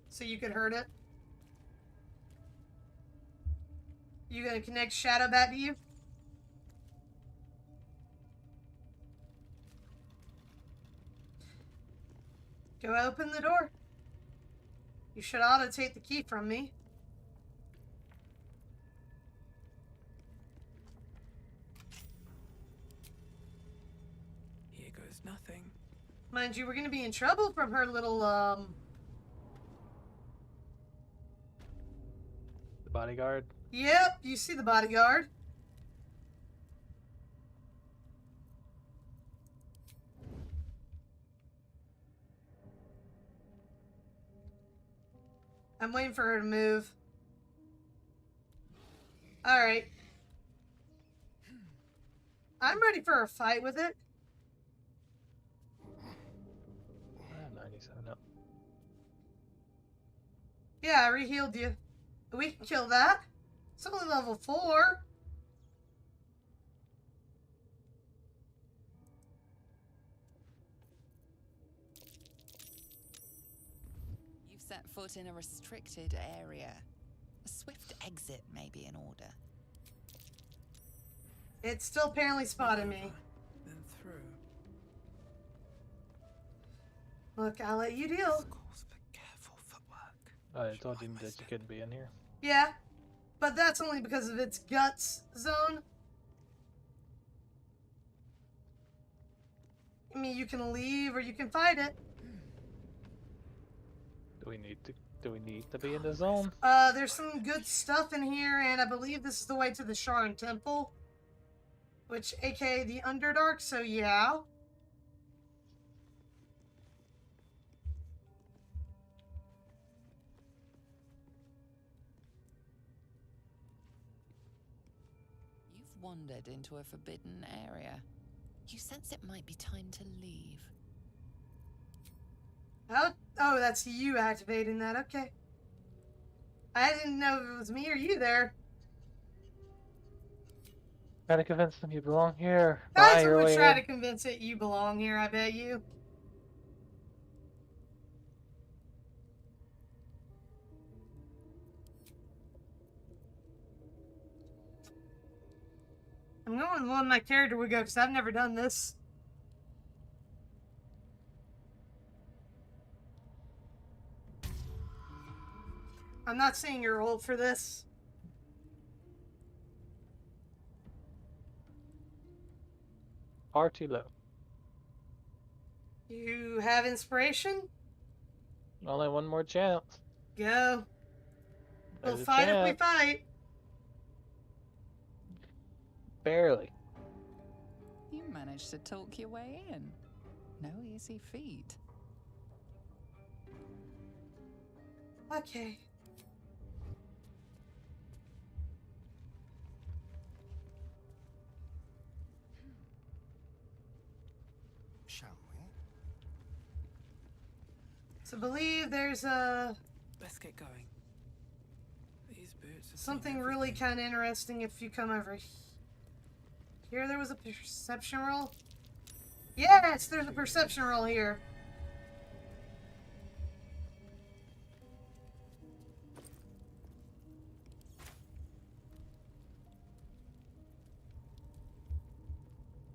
So you could hurt it. You gonna connect Shadow back to you? Go open the door. You should auto take the key from me. Here goes nothing. Mind you, we're gonna be in trouble from her little, The bodyguard. Yep, you see the bodyguard. I'm waiting for her to move. Alright. I'm ready for a fight with it. I have 97 up. Yeah, I re-healed you. We can kill that. It's only level 4. You've set foot in a restricted area. A swift exit may be in order. It still apparently spotted me. Then through. Look, I'll let you deal. Calls for careful footwork. I told you that you couldn't be in here. Yeah, but that's only because of its guts zone. I mean, you can leave or you can fight it. Do we need to be in the zone? There's some good stuff in here, and I believe this is the way to the Sharn Temple. Which, aka the Underdark, so yeah. You've wandered into a forbidden area. You sense it might be time to leave. Oh, that's you activating that, okay. I didn't know if it was me or you there. Gotta convince them you belong here. That's Bye, what would you're try in. to convince it you belong here, I bet you. I'm going with one my character would go because I've never done this. I'm not saying you're old for this. Far too low. You have inspiration? Only one more chance. Go. We'll There's a fight if we chance. fight. Barely. You managed to talk your way in. No easy feat. Okay. So I believe there's a Let's get going. These boots have seen something really everything. kind of interesting if you come over here. There was a perception roll. Yes, there's a perception roll here.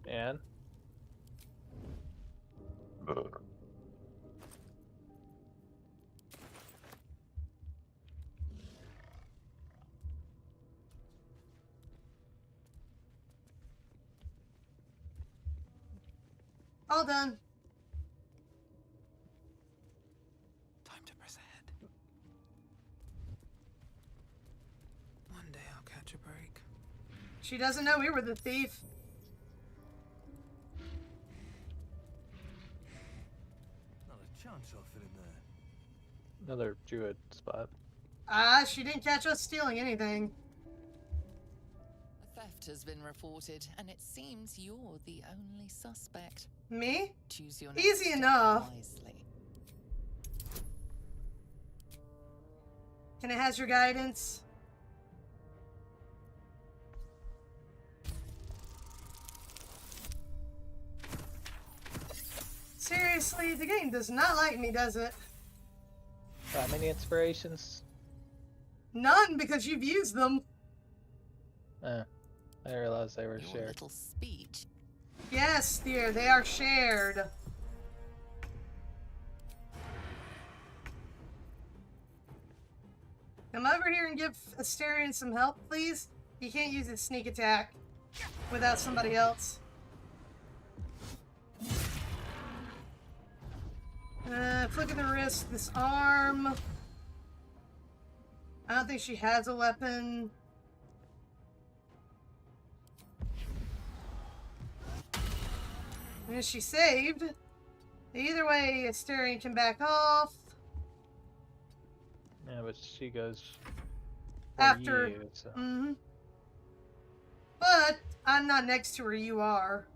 And All done. Time to press ahead. One day I'll catch a break. She doesn't know we were the thief. Not a chance I'll fit in there. another druid spot. She didn't catch us stealing anything. A theft has been reported, and it seems you're the only suspect. Me? Choose your next Easy step enough. wisely. Can it has your guidance? Seriously, the game does not like me, does it? Got many inspirations? None, because you've used them. I didn't realize they were Your shared. little speech. Yes, dear, they are shared. Come over here and give Asterion some help, please. He can't use his sneak attack without somebody else. Flick of the wrist, this arm. I don't think she has a weapon. And she saved. Either way, Asterion can back off. Yeah, but she goes for After. you, so. Mm-hmm. But I'm not next to where you are.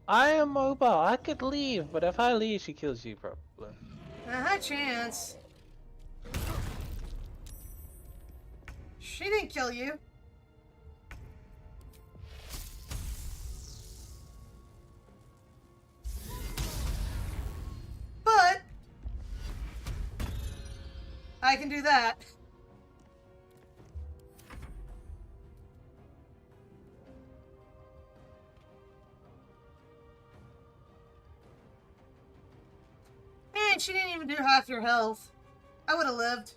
I am mobile. I could leave, but if I leave, she kills you probably. A high chance. She didn't kill you. But I can do that. And she didn't even do half your health. I would have lived.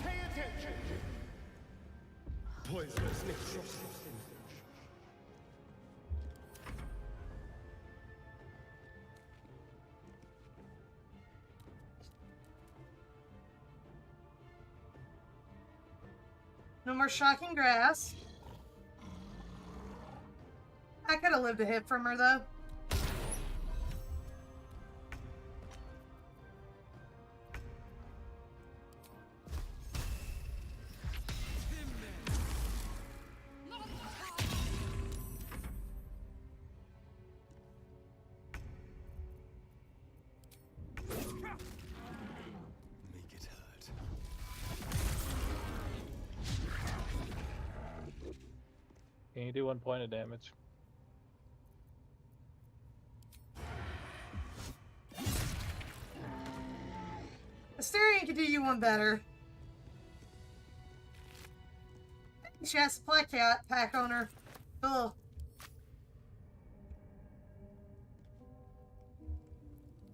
Pay attention! Poisonous nitrous. No more shocking grass. I could have lived a hit from her, though. Make it hurt. Can you do 1 point of damage? Asterion could do you one better. She has a play pack on her. Ugh.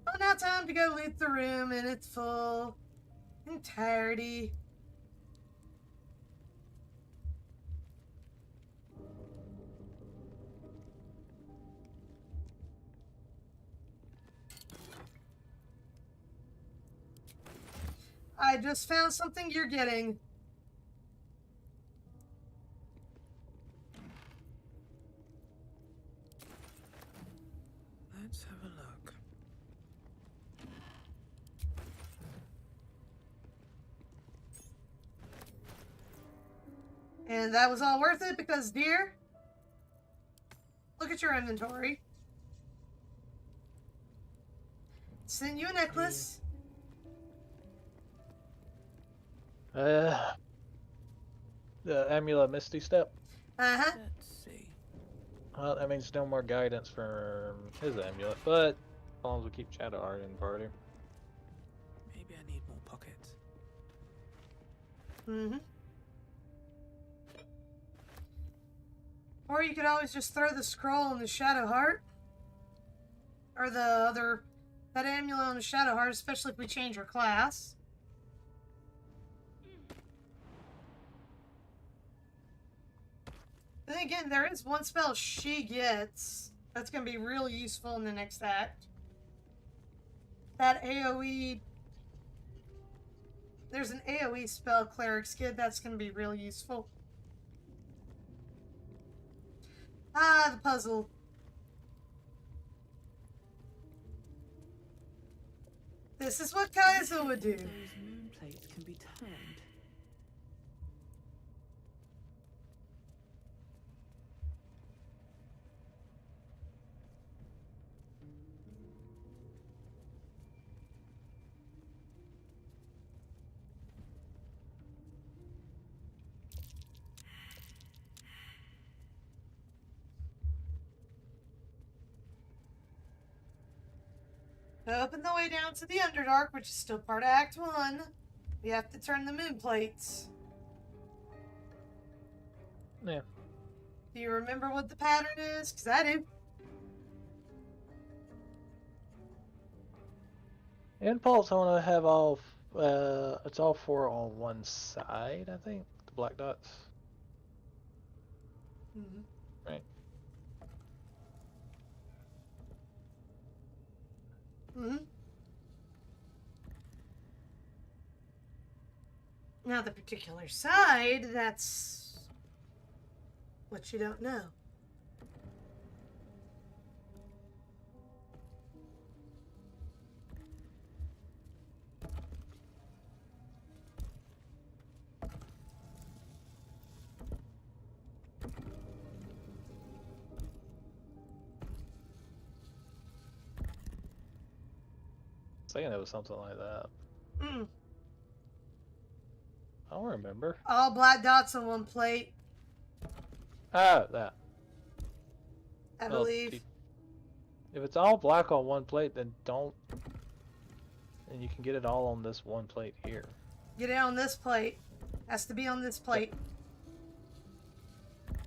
Well, now time to go loot the room in its full entirety. I just found something you're getting. And that was all worth it because, dear, look at your inventory. Send you a necklace. The amulet Misty Step. Uh-huh. Let's see. Well, that means no more guidance from his amulet, but as long as we keep Shadowheart in the party. Maybe I need more pockets. Mm-hmm. Or you could always just throw the scroll in the Shadowheart. Or that amulet on the Shadowheart, especially if we change our class. Then again, there is one spell she gets that's going to be really useful in the next act. That AoE... There's an AoE spell Cleric's get that's going to be real useful. Ah, the puzzle. This is what Kyza would do. Those moon plates can be turned. Open the way down to the Underdark, which is still part of Act 1. We have to turn the moon plates. Yeah. Do you remember what the pattern is? Because I do. Impulse, I want to have all. It's all four on one side, I think. The black dots. Mm-hmm. Right. Mm-hmm. Now the particular side, that's what you don't know. Saying it was something like that. Mm. I don't remember. All black dots on one plate, Ah, that. I Well, believe. If it's all black on one plate, then don't. And you can get it all on this one plate here. Get it on this plate. Has to be on this plate.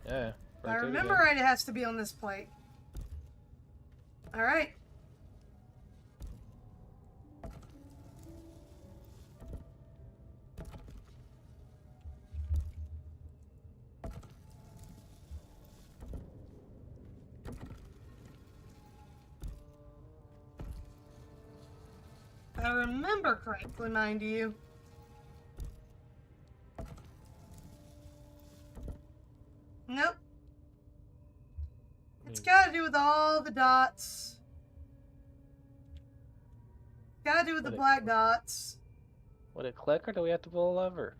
Yeah. If I rotate remember again. right, it has to be on this plate. Alright. If I remember correctly, mind you. Nope. It's got to do with all the dots. Got to do with the black dots. Would it click or do we have to pull a lever?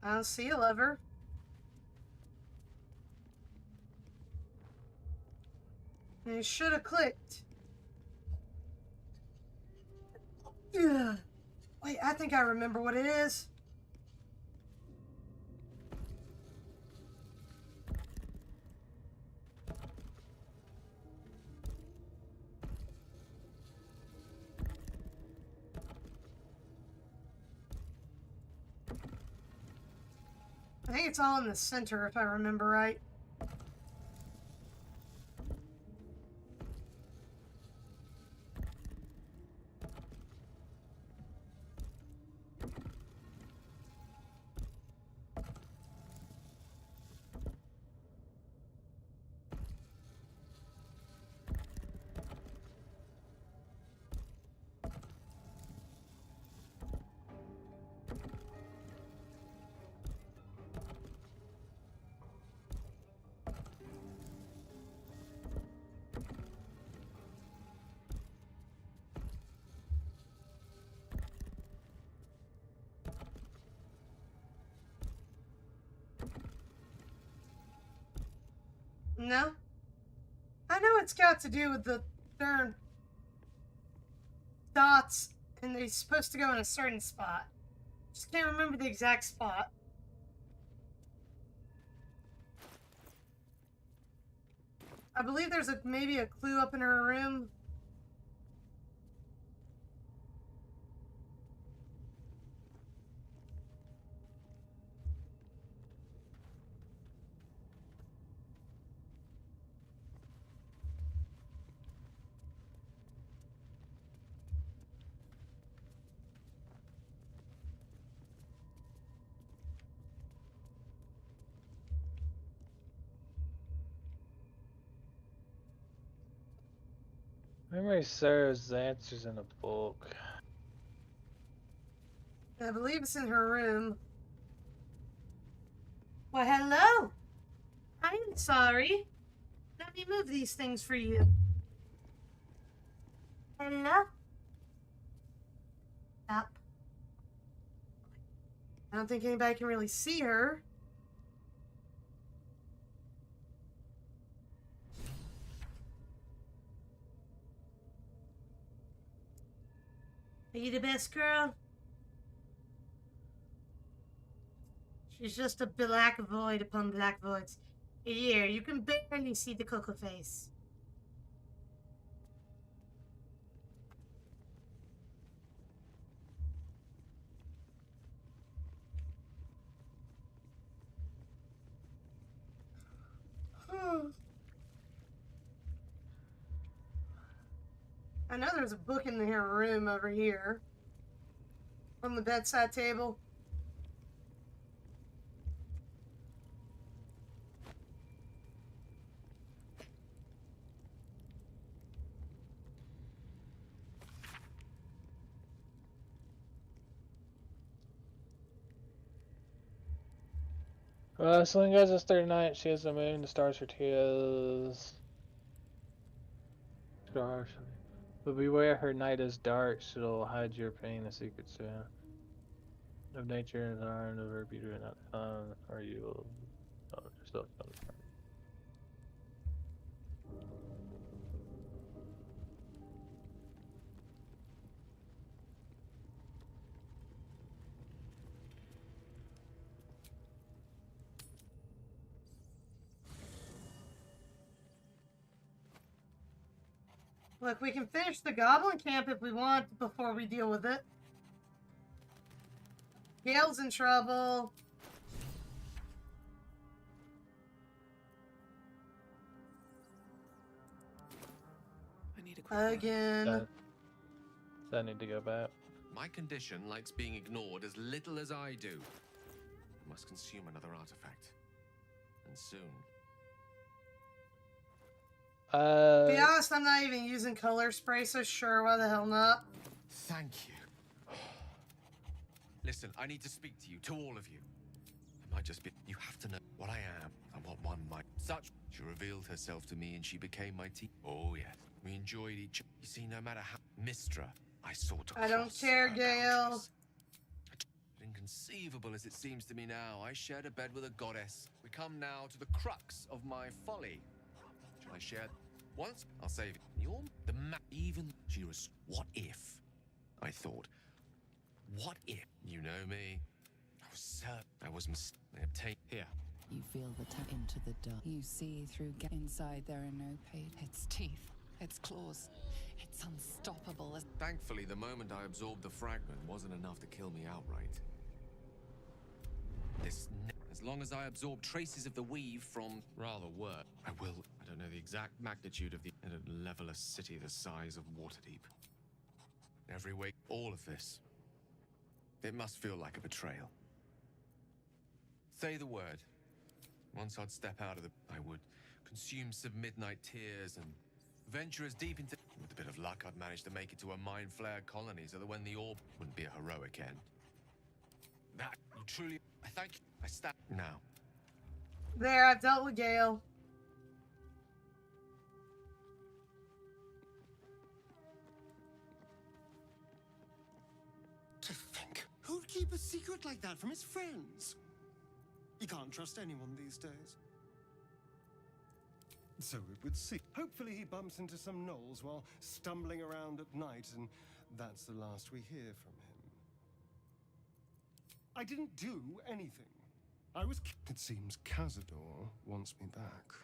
I don't see a lever. And it should have clicked. Ugh. Wait, I think I remember what it is. I think it's all in the center, if I remember right. No? I know it's got to do with the darn dots, and they're supposed to go in a certain spot. Just can't remember the exact spot. I believe there's maybe a clue up in her room. Memory serves, the answer's in a book. I believe it's in her room. Why, hello! I'm sorry. Let me move these things for you. Hello? Up. I don't think anybody can really see her. Are you the best girl? She's just a black void upon black voids. Here, you can barely see the cocoa face. I know there's a book in her room over here. On the bedside table. Selene goes this third night. She has the moon, the stars for tears. Stars. But beware, her night is dark. She'll hide your pain, a secret soon. Of nature and iron of her beauty, not found, or you will yourself. Look, we can finish the goblin camp if we want before we deal with it. Gale's in trouble. I need a quick Again. I need to go back. My condition likes being ignored as little as I do. I must consume another artifact. And soon. To be honest, I'm not even using color spray, so sure, why the hell not? Thank you. Listen, I need to speak to you, to all of you. It might just be... You have to know what I am and what one might... Such... She revealed herself to me and she became my team. Oh, yes. We enjoyed each other. You see, no matter how... Mistra, I sought to I don't care, Gale. Inconceivable as it seems to me now, I shared a bed with a goddess. We come now to the crux of my folly. Shall I share... Once, I'll save it. You're the even... She was... What if? I thought. What if? You know me. I was certain. I was mistaken. I obtained... Here. You feel the tap into the dark. You see through... Inside there are no paid. Its teeth. Its claws. It's unstoppable as... Thankfully, the moment I absorbed the fragment wasn't enough to kill me outright. As long as I absorb traces of the weave from... Rather work. I will... I don't know the exact magnitude of the... At a level a city the size of Waterdeep. Every way... All of this. It must feel like a betrayal. Say the word. Once I'd step out of the... I would consume some midnight tears and venture as deep into... With a bit of luck, I'd manage to make it to a mind-flared colony so that when the orb... Wouldn't be a heroic end. That... You truly... I thank you. I stand... Now. There, I've dealt with Gale. To think, who'd keep a secret like that from his friends? You can't trust anyone these days. So it would seem. Hopefully he bumps into some gnolls while stumbling around at night, and that's the last we hear from him. I didn't do anything. I was... It seems Cazador wants me back.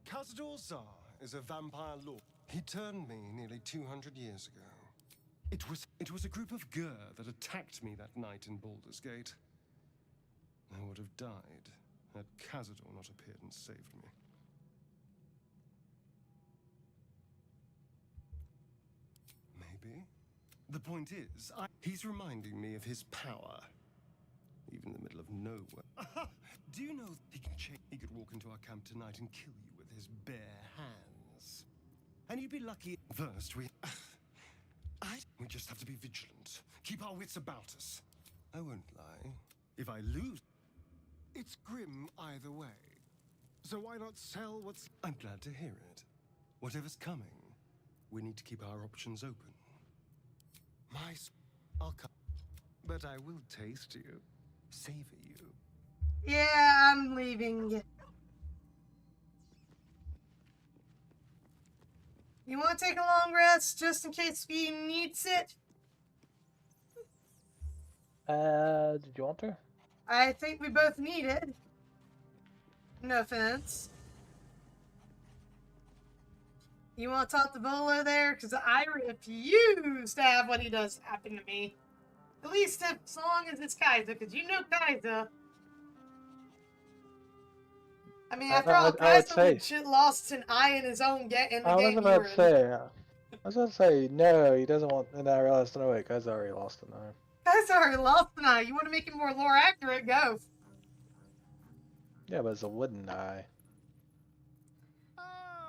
Cazador Zar is a vampire lord. He turned me nearly 200 years ago. It was a group of Gur that attacked me that night in Baldur's Gate. I would have died had Cazador not appeared and saved me. Maybe. The point is, he's reminding me of his power. Even in the middle of nowhere. Do you know he can change? He could walk into our camp tonight and kill you with his bare hands. And you'd be lucky. First, we just have to be vigilant. Keep our wits about us. I won't lie. If I lose, it's grim either way. So why not sell what's... I'm glad to hear it. Whatever's coming, we need to keep our options open. I'll come. But I will taste you. Savor you. Yeah, I'm leaving. You want to take a long rest just in case we needs it? Did you want to? I think we both need it. No offense. You want to talk to Volo there? Because I refuse to have what he does happen to me. At least as long as it's Kyza, because you know Kyza. I mean, after all, I would Kyza say. legit lost an eye in his own in the I was game you about were to in. say. I was about to say no. He doesn't want. And I realized no wait, Kyza already lost an eye. Kyza already lost an eye. You want to make it more lore accurate? Go. Yeah, but it's a wooden eye.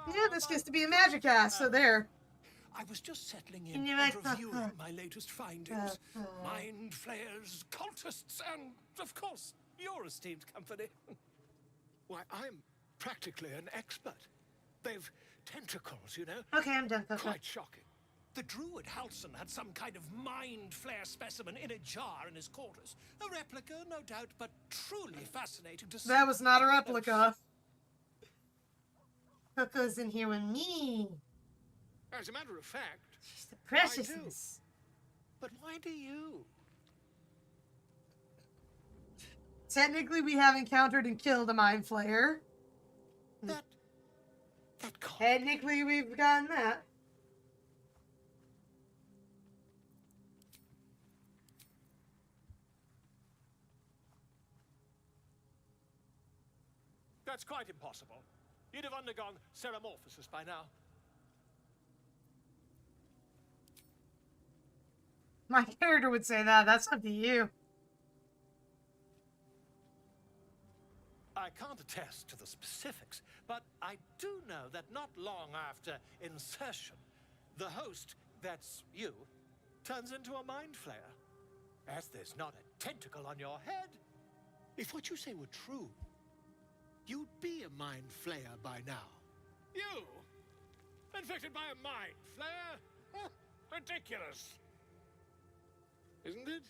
Yeah, this gets to be a magic ass, so there. I was just settling in and reviewing my latest findings. Mind flayers, cultists, and, of course, your esteemed company. Why, I'm practically an expert. They've tentacles, you know? Okay, I'm done. Quite shocking. The druid Halson had some kind of mind flare specimen in a jar in his quarters. A replica, no doubt, but truly fascinating to see. That was not a replica. Coco's in here with me. As a matter of fact, she's the preciousness. But why do you? Technically, we have encountered and killed a mind flayer. That Technically, we've gotten that. That's quite impossible. You'd have undergone ceramorphosis by now. My character would say that. That's up to you. I can't attest to the specifics, but I do know that not long after insertion, the host, that's you, turns into a mind flayer. As there's not a tentacle on your head. If what you say were true, you'd be a mind flayer by now. You? Infected by a mind flayer? Huh, ridiculous. Isn't it?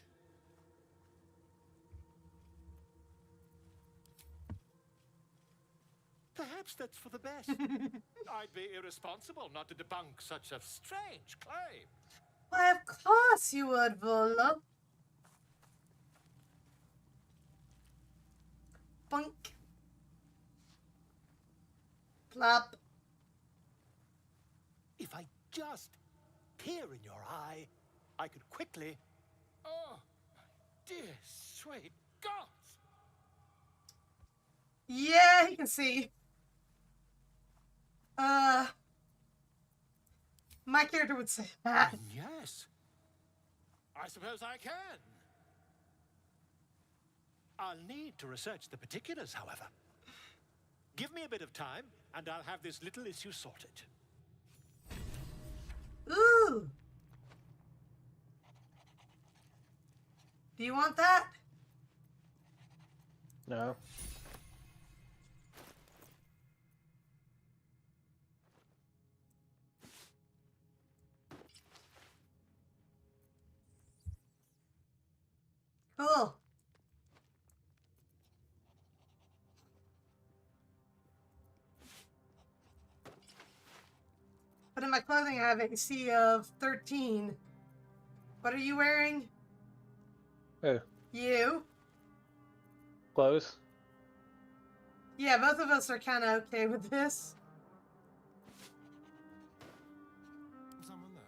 Perhaps that's for the best. I'd be irresponsible not to debunk such a strange claim. Why, of course you would, Volo. Bunk. Plop. If I just peer in your eye, I could quickly... Oh, dear sweet gods! Yeah, he can see. My character would say that. Yes. I suppose I can. I'll need to research the particulars, however. Give me a bit of time, and I'll have this little issue sorted. Ooh. Do you want that? No. Cool. But in my clothing, I have AC of 13. What are you wearing? Oh, You? close. Yeah, both of us are kind of okay with this. Someone there?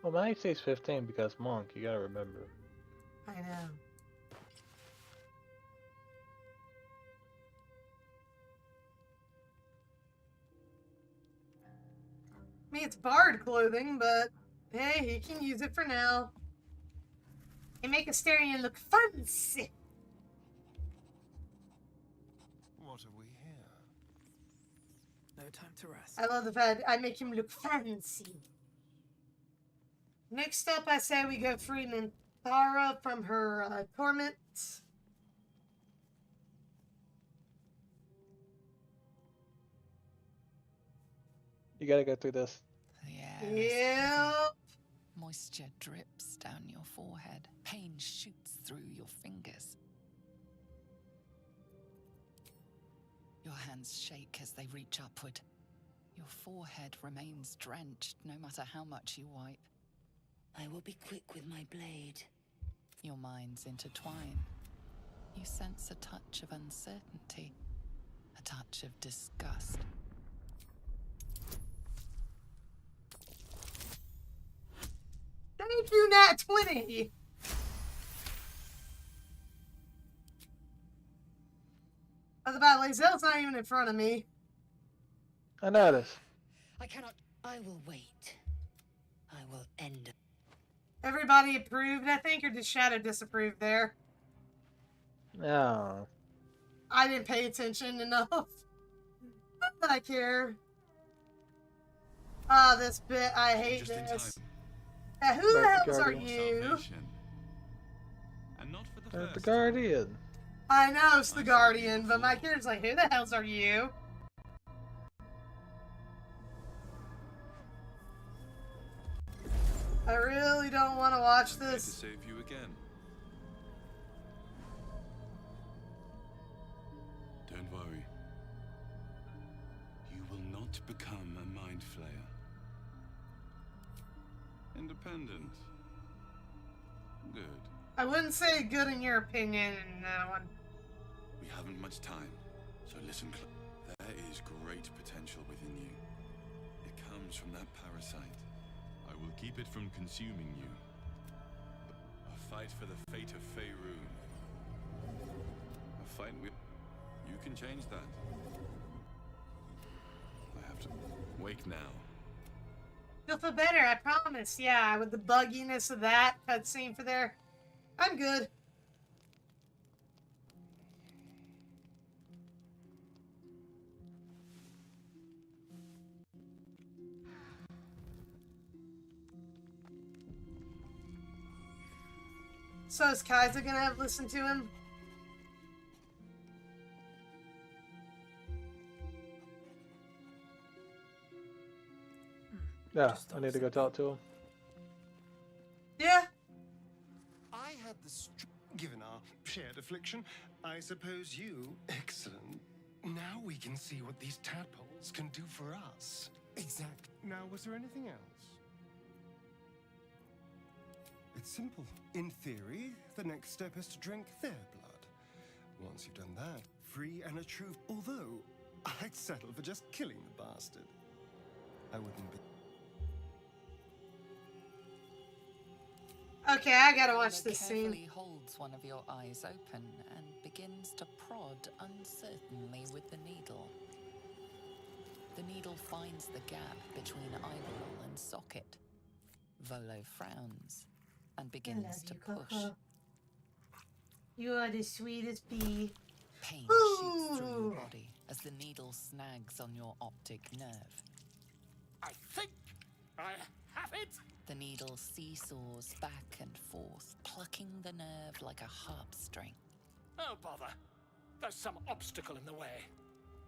Well, my AC is 15 because monk, you gotta remember. I know. I mean, it's bard clothing, but hey, he can use it for now. And make Asterion look fancy. What are we here? No time to rest. I love the fact I make him look fancy. Next up, I say we go free Minthara from her torment. You gotta go through this. The air is Yep. heavy. Moisture drips down your forehead. Pain shoots through your fingers. Your hands shake as they reach upward. Your forehead remains drenched no matter how much you wipe. I will be quick with my blade. Your minds intertwine. You sense a touch of uncertainty, a touch of disgust. Thank you, Nat 20! By the way, Lae'zel's not even in front of me. I noticed. I cannot. I will wait. I will end. Everybody approved, I think, or did Shadow disapprove there? No. I didn't pay attention enough. Not that I care. Ah, this bit, I hate Just in this. time. Who the Right, hells are Guardian. you? Salvation. And not for the The first. Guardian. I know it's the Guardian, but my character's like, who the hells are you? I really don't want to watch Here to this. save you again. Don't worry. You will not become a mind flayer. Independent. Good. I wouldn't say good in your opinion in that one. We haven't much time, so listen close. There is great potential within you. It comes from that parasite. I will keep it from consuming you. A fight for the fate of Faerun. A fight with... You can change that. I have to... Wake now. You'll feel better, I promise. Yeah, with the bugginess of that cutscene for there. I'm good. So is Kyza gonna have listened to him? Yeah, I need to go talk to him. Yeah. I had the given our shared affliction, I suppose you... Excellent. Now we can see what these tadpoles can do for us. Exactly. Now, was there anything else? It's simple. In theory, the next step is to drink their blood. Once you've done that, free and a true... Although, I'd settle for just killing the bastard. I wouldn't be... Okay, I gotta watch Volo this scene. carefully holds one of your eyes open and begins to prod uncertainly with the needle. The needle finds the gap between eyeball and socket. Volo frowns and begins to push. You are the sweetest bee. Pain shoots through Ooh. your body as the needle snags on your optic nerve. I think I have it. The needle seesaws back and forth, plucking the nerve like a harp string. Oh, bother. There's some obstacle in the way.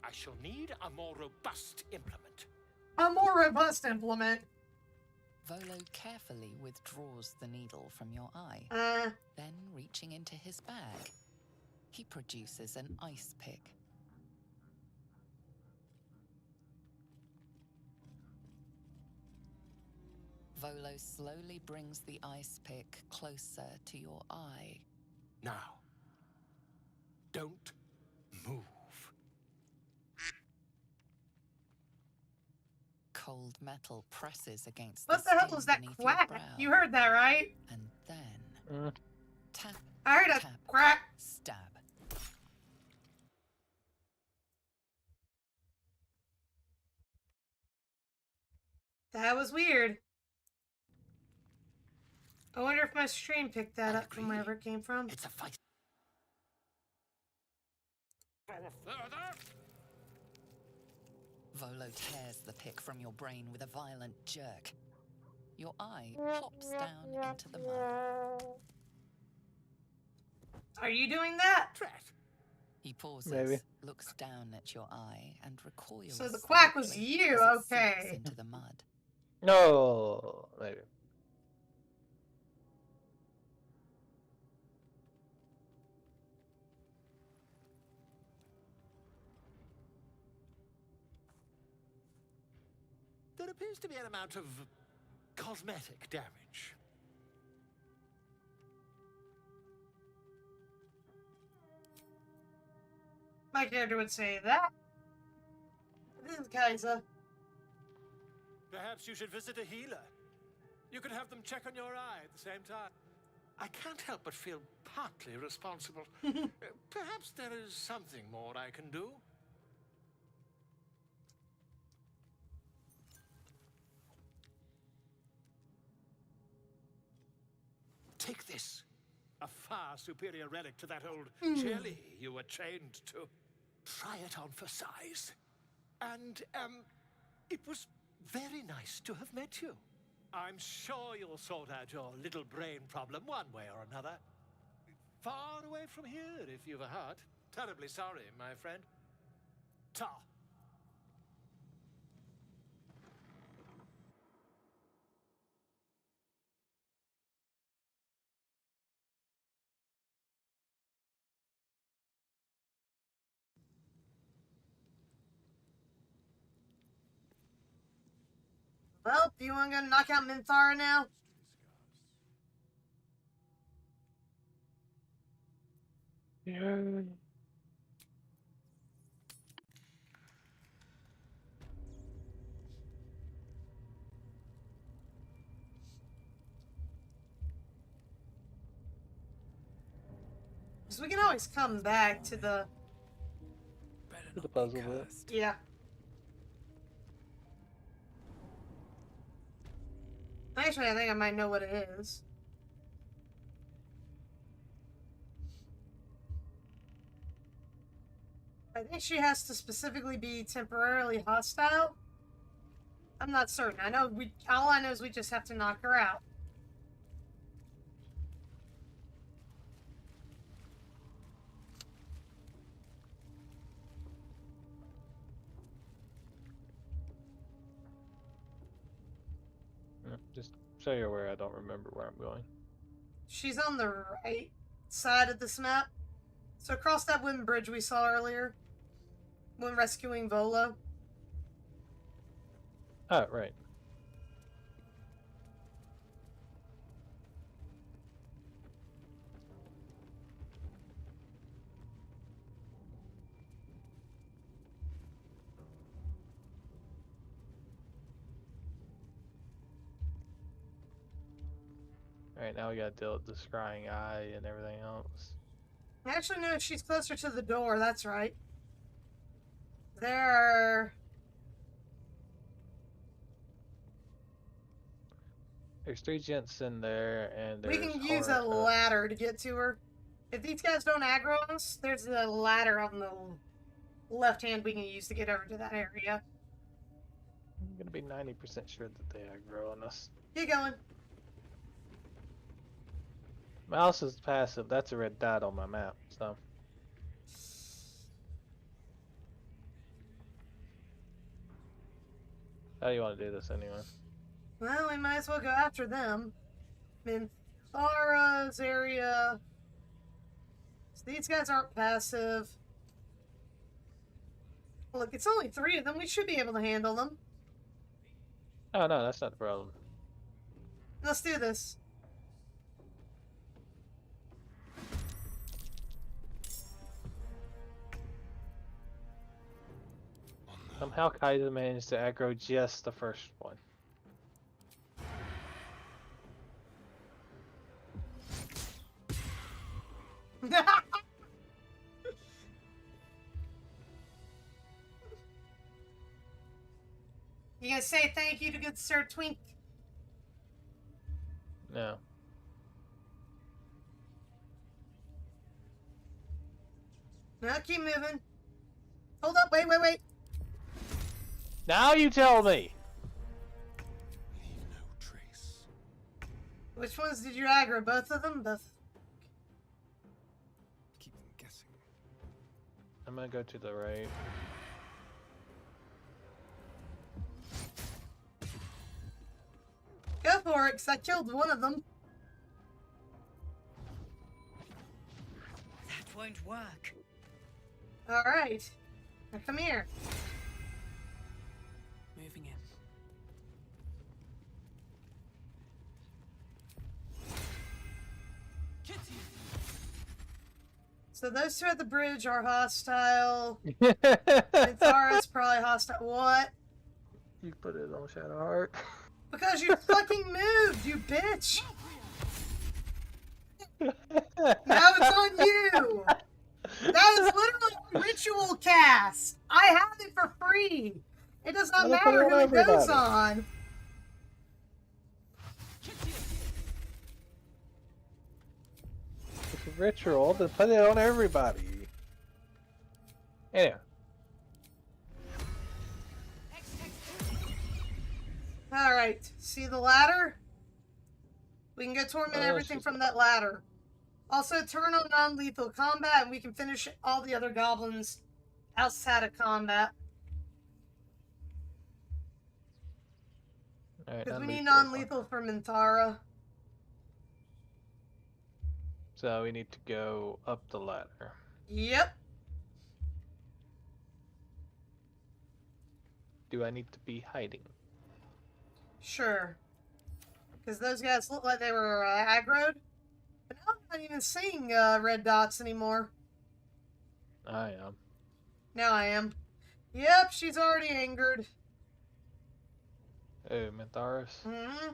I shall need a more robust implement. A more robust implement. Volo carefully withdraws the needle from your eye. Uh. Then, reaching into his bag, he produces an ice pick. Volo slowly brings the ice pick closer to your eye. Now, don't move. Cold metal presses against What the the hell skin was that beneath your quack? brow. You heard that, right? And then tap, I heard a tap, quack. stab. That was weird. I wonder if my stream picked that up from wherever it came from. It's a fight. Volo tears the pick from your brain with a violent jerk. Your eye plops down into the mud. Are you doing that? He pauses, Maybe. looks down at your eye, and recoils. So the quack was slightly you, as it okay. sinks into the mud. No, maybe. There appears to be an amount of cosmetic damage. My character would say that. This is Kyza. Perhaps you should visit a healer. You could have them check on your eye at the same time. I can't help but feel partly responsible. Perhaps there is something more I can do. Take this. A far superior relic to that old jelly you were chained to. Try it on for size. And, it was very nice to have met you. I'm sure you'll sort out your little brain problem one way or another. Far away from here, if you've a heart. Terribly sorry, my friend. Ta. Well, do you want to go knock out Minthara now? Yeah. Because we can always come back to the puzzle bit. Yeah. Actually, I think I might know what it is. I think she has to specifically be temporarily hostile. I'm not certain. I know all I know is we just have to knock her out. Just so you're aware, I don't remember where I'm going. She's on the right side of this map. So across that wooden bridge we saw earlier when rescuing Volo. Oh, right. Alright, now we gotta deal with the scrying eye and everything else. Actually, no, she's closer to the door. That's right. There's 3 gents in there, and we there's can use a ladder to get to her. If these guys don't aggro us, there's a ladder on the left hand we can use to get over to that area. I'm gonna be 90% sure that they aggro on us. Keep going. Mouse is passive. That's a red dot on my map, so. How do you want to do this anyway? Well, we might as well go after them. Minthara's area. So these guys aren't passive. Look, it's only 3 of them. We should be able to handle them. Oh, no, that's not the problem. Let's do this. Somehow Kyza managed to aggro just the first one. You gonna say thank you to good Sir Twink? No. No, keep moving. Hold up, wait. Now you tell me! Leave no trace. Which ones did you aggro? Both of them? Both. Keep them guessing. I'm gonna go to the right. Go for it, because I killed one of them. That won't work. Alright. Now come here. Moving in. So those two at the bridge are hostile. Minthara's probably hostile. What? You put it on Shadow Heart. Because you fucking moved, you bitch! Now it's on you! That is literally a ritual cast! I have it for free! It does not Well, put it matter on who it goes everybody. on! It's a ritual, then put it on everybody. Anyway. Alright, see the ladder? We can go torment Oh, everything she's from that ladder. Also, turn on non-lethal combat, and we can finish all the other goblins outside of combat. Alright, Because we need non-lethal. non-lethal for Minthara. So we need to go up the ladder. Yep. Do I need to be hiding? Sure. Because those guys look like they were aggroed. But now I'm not even seeing red dots anymore. I am. Now I am. Yep, she's already angered. Oh, Mintharis? Mm-hmm.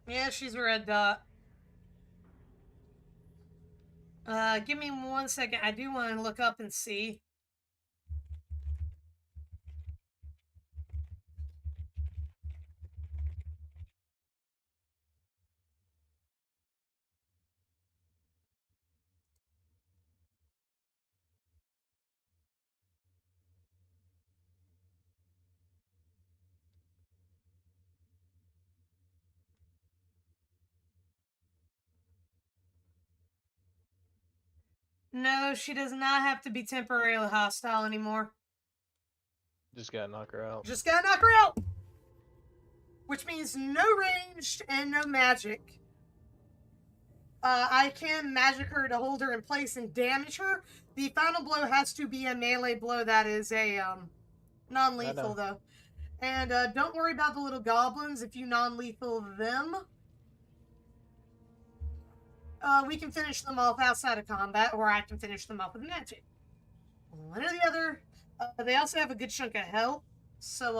Yeah, she's a red dot. Give me 1 second. I do want to look up and see. No, she does not have to be temporarily hostile anymore. Just gotta knock her out. Just gotta knock her out! Which means no ranged and no magic. I can magic her to hold her in place and damage her. The final blow has to be a melee blow that is a non-lethal though. And don't worry about the little goblins if you non-lethal them. We can finish them off outside of combat, or I can finish them off with magic. One or the other. They also have a good chunk of health, so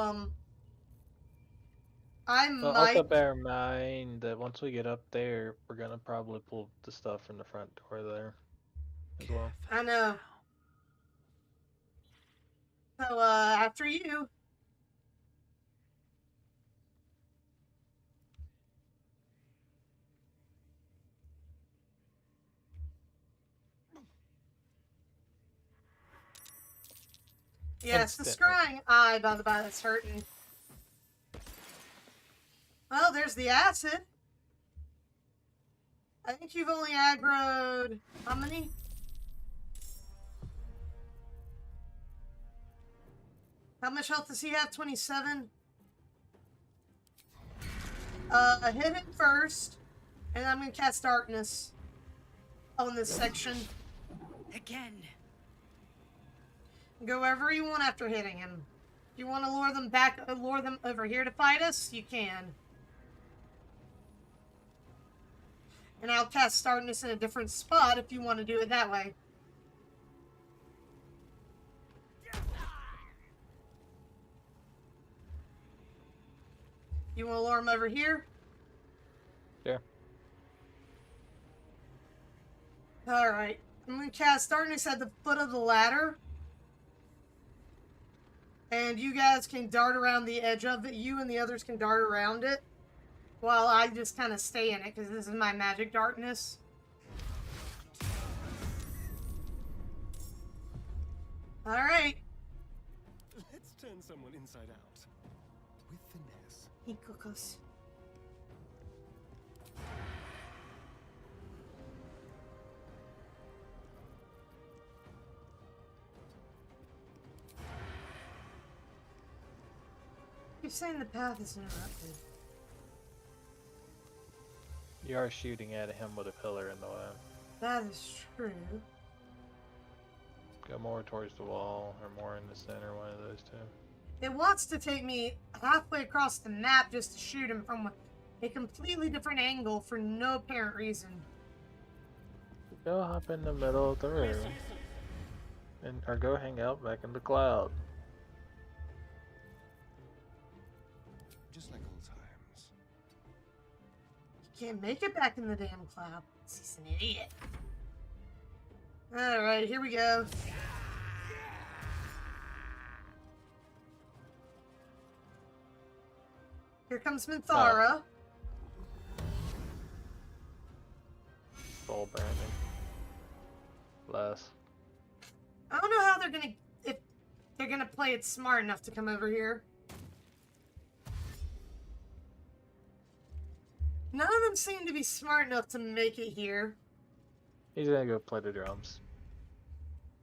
I Well, might. also bear in mind that once we get up there, we're gonna probably pull the stuff from the front door there as well. I know. So after you. Yes, the scrying eye, by the by, that's hurting. Well, there's the acid. I think you've only aggroed how many? How much health does he have? 27? Hit him first, and I'm gonna cast darkness on this section. Again. Go wherever you want after hitting him. If you want to lure them back, lure them over here to fight us, you can. And I'll cast Darkness in a different spot if you want to do it that way. You want to lure him over here? Sure. Alright. I'm going to cast Darkness at the foot of the ladder. And you guys can dart around the edge of it. You and the others can dart around it. While I just kind of stay in it, because this is my magic darkness. Alright. Let's turn someone inside out. With finesse. He cooks. You're saying the path is interrupted. You are shooting at him with a pillar in the way. That is true. Go more towards the wall, or more in the center, one of those two. It wants to take me halfway across the map just to shoot him from a completely different angle for no apparent reason. Go hop in the middle of the room. Or go hang out back in the cloud. Just like old times. You can't make it back in the damn cloud. He's an idiot. Alright, here we go. Here comes Minthara. Soul branding. Less. I don't know how they're gonna... if they're gonna play it smart enough to come over here. None of them seem to be smart enough to make it here. He's gonna go play the drums.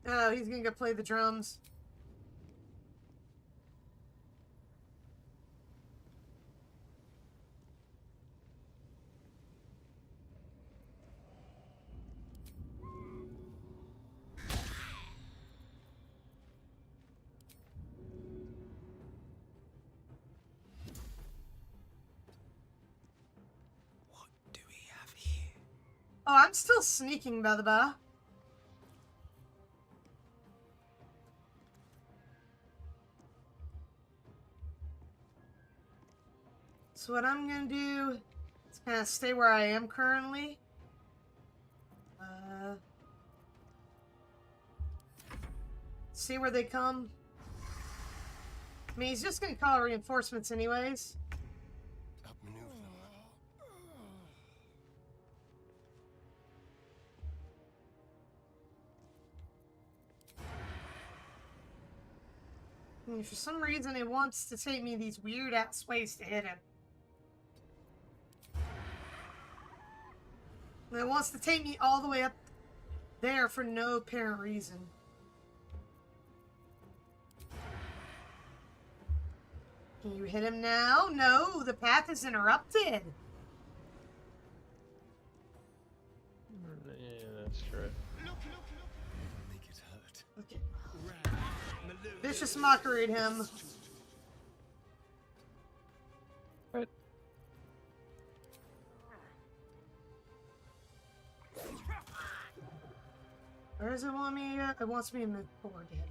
Oh, he's gonna go play the drums. Oh, I'm still sneaking, by the by. So what I'm gonna do is kind of stay where I am currently. See where they come. I mean, he's just gonna call reinforcements anyways. Outmaneuver them. I mean, for some reason, it wants to take me these weird-ass ways to hit him. And it wants to take me all the way up there for no apparent reason. Can you hit him now? No, the path is interrupted. Yeah, that's true. Make it hurt. Okay. Vicious mockery at him. What? Where does it want me? It wants me to move forward to hit him.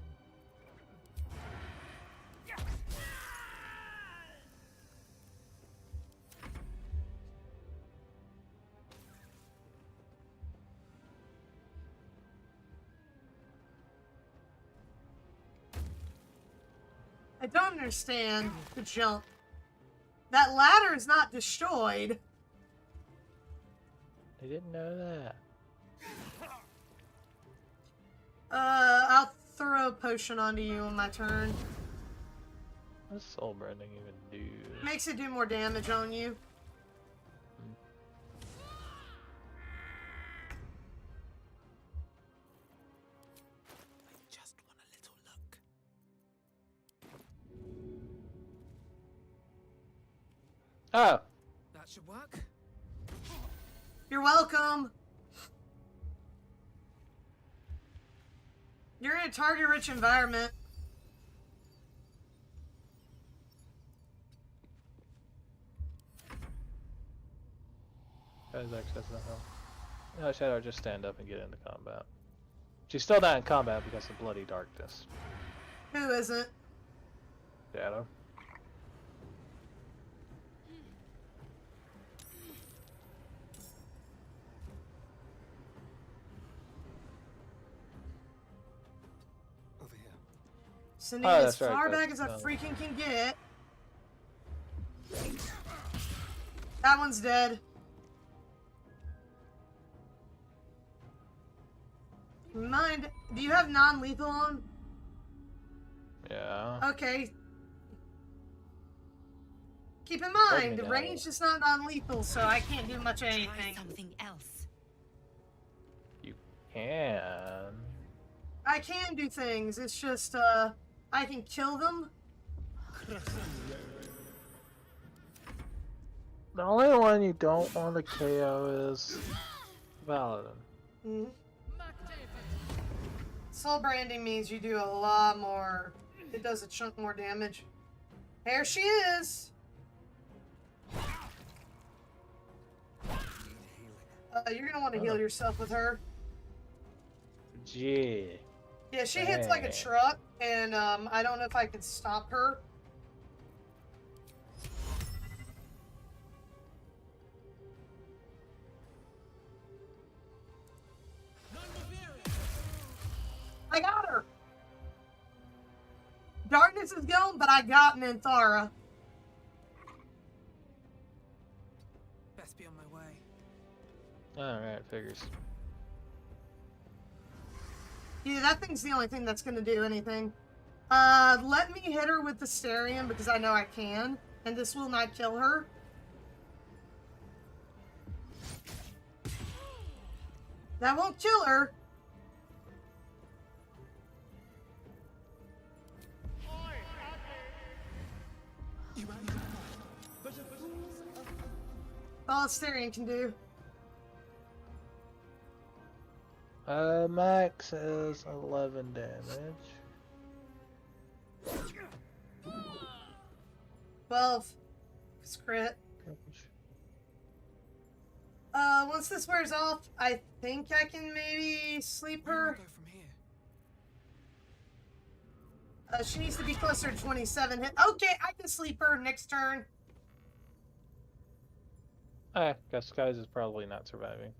I don't understand the jump. That ladder is not destroyed. I didn't know that. I'll throw a potion onto you on my turn. What's soul branding even do? Makes it do more damage on you. Just want a little look. Oh! That should work. You're welcome. You're in a target-rich environment. Guys, access that help. No, Shadow, just stand up and get into combat. She's still not in combat because of bloody darkness. Who isn't? Shadow. Over here. Sending Oh, as that's right, far that's- back as I no. freaking can get. That one's dead. Mind, do you have non-lethal on? Yeah. Okay. Keep in Told mind, me the now. range is not non-lethal, so I can't do much of anything. Something else. You can. I can do things, it's just, I can kill them. The only one you don't want to KO is Paladin. Mm. Soul branding means you do a lot more. It does a chunk more damage. There she is. You're gonna want to heal yourself with her. Gee. Yeah, she hits like a truck, and I don't know if I can stop her. I got her. Darkness is gone, but I got Minthara. Best be on my way. Alright, figures. Yeah, that thing's the only thing that's gonna do anything. Let me hit her with the Starium because I know I can, and this will not kill her. That won't kill her. All Starium can do. Max is 11 damage. 12. It's crit. Once this wears off, I think I can maybe sleep her. Go from here. She needs to be closer to 27 hit. Okay, I can sleep her next turn. Guess Kyza is probably not surviving.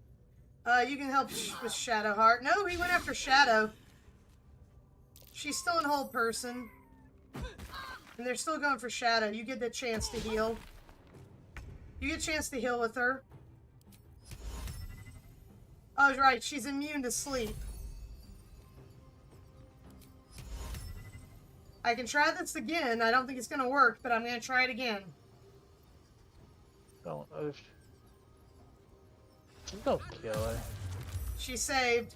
You can help with Shadowheart. No, he went after Shadow. She's still in hold person. And they're still going for Shadow. You get the chance to heal. You get a chance to heal with her. Oh, right. She's immune to sleep. I can try this again. I don't think it's going to work, but I'm going to try it again. Don't kill her. She saved.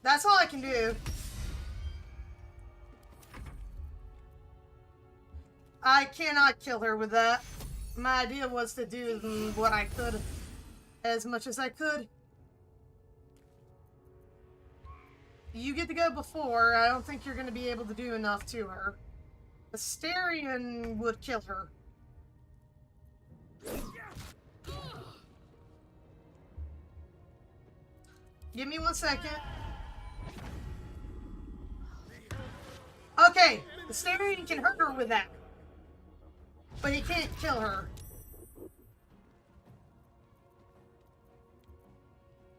That's all I can do. I cannot kill her with that. My idea was to do what I could, as much as I could. You get to go before. I don't think you're going to be able to do enough to her. Astarion would kill her. Give me 1 second. Okay, Astarion can hurt her with that. But he can't kill her.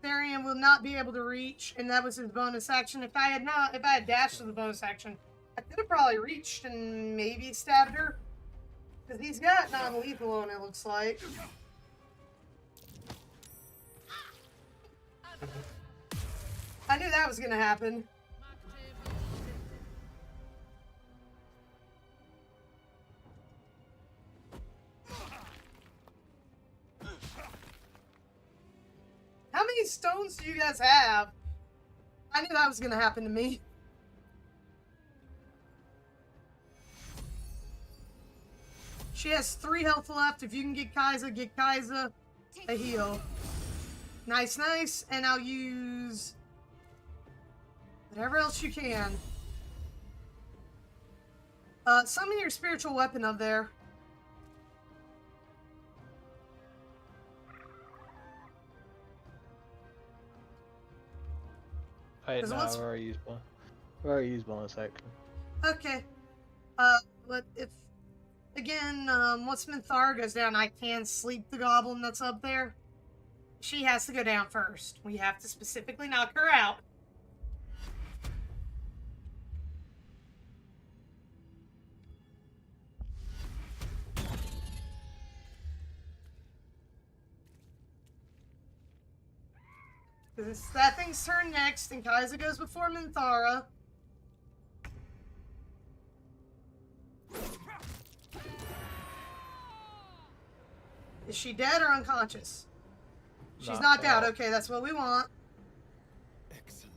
Astarion will not be able to reach, and that was his bonus action. If I had dashed to the bonus action, I could have probably reached and maybe stabbed her. Because he's got non-lethal on, it looks like. I knew that was gonna happen. How many stones do you guys have? I knew that was gonna happen to me. She has 3 health left. If you can get Kyza a heal. Nice, nice. And I'll use whatever else you can. Summon your spiritual weapon up there. Right Because now, what's I've already used one. I've already used bonus action. okay? But if again, once Minthara goes down, I can sleep the goblin that's up there. She has to go down first. We have to specifically knock her out. Because that thing's turn next, and Kyza goes before Minthara. Is she dead or unconscious? She's knocked out. Okay, that's what we want. Excellent.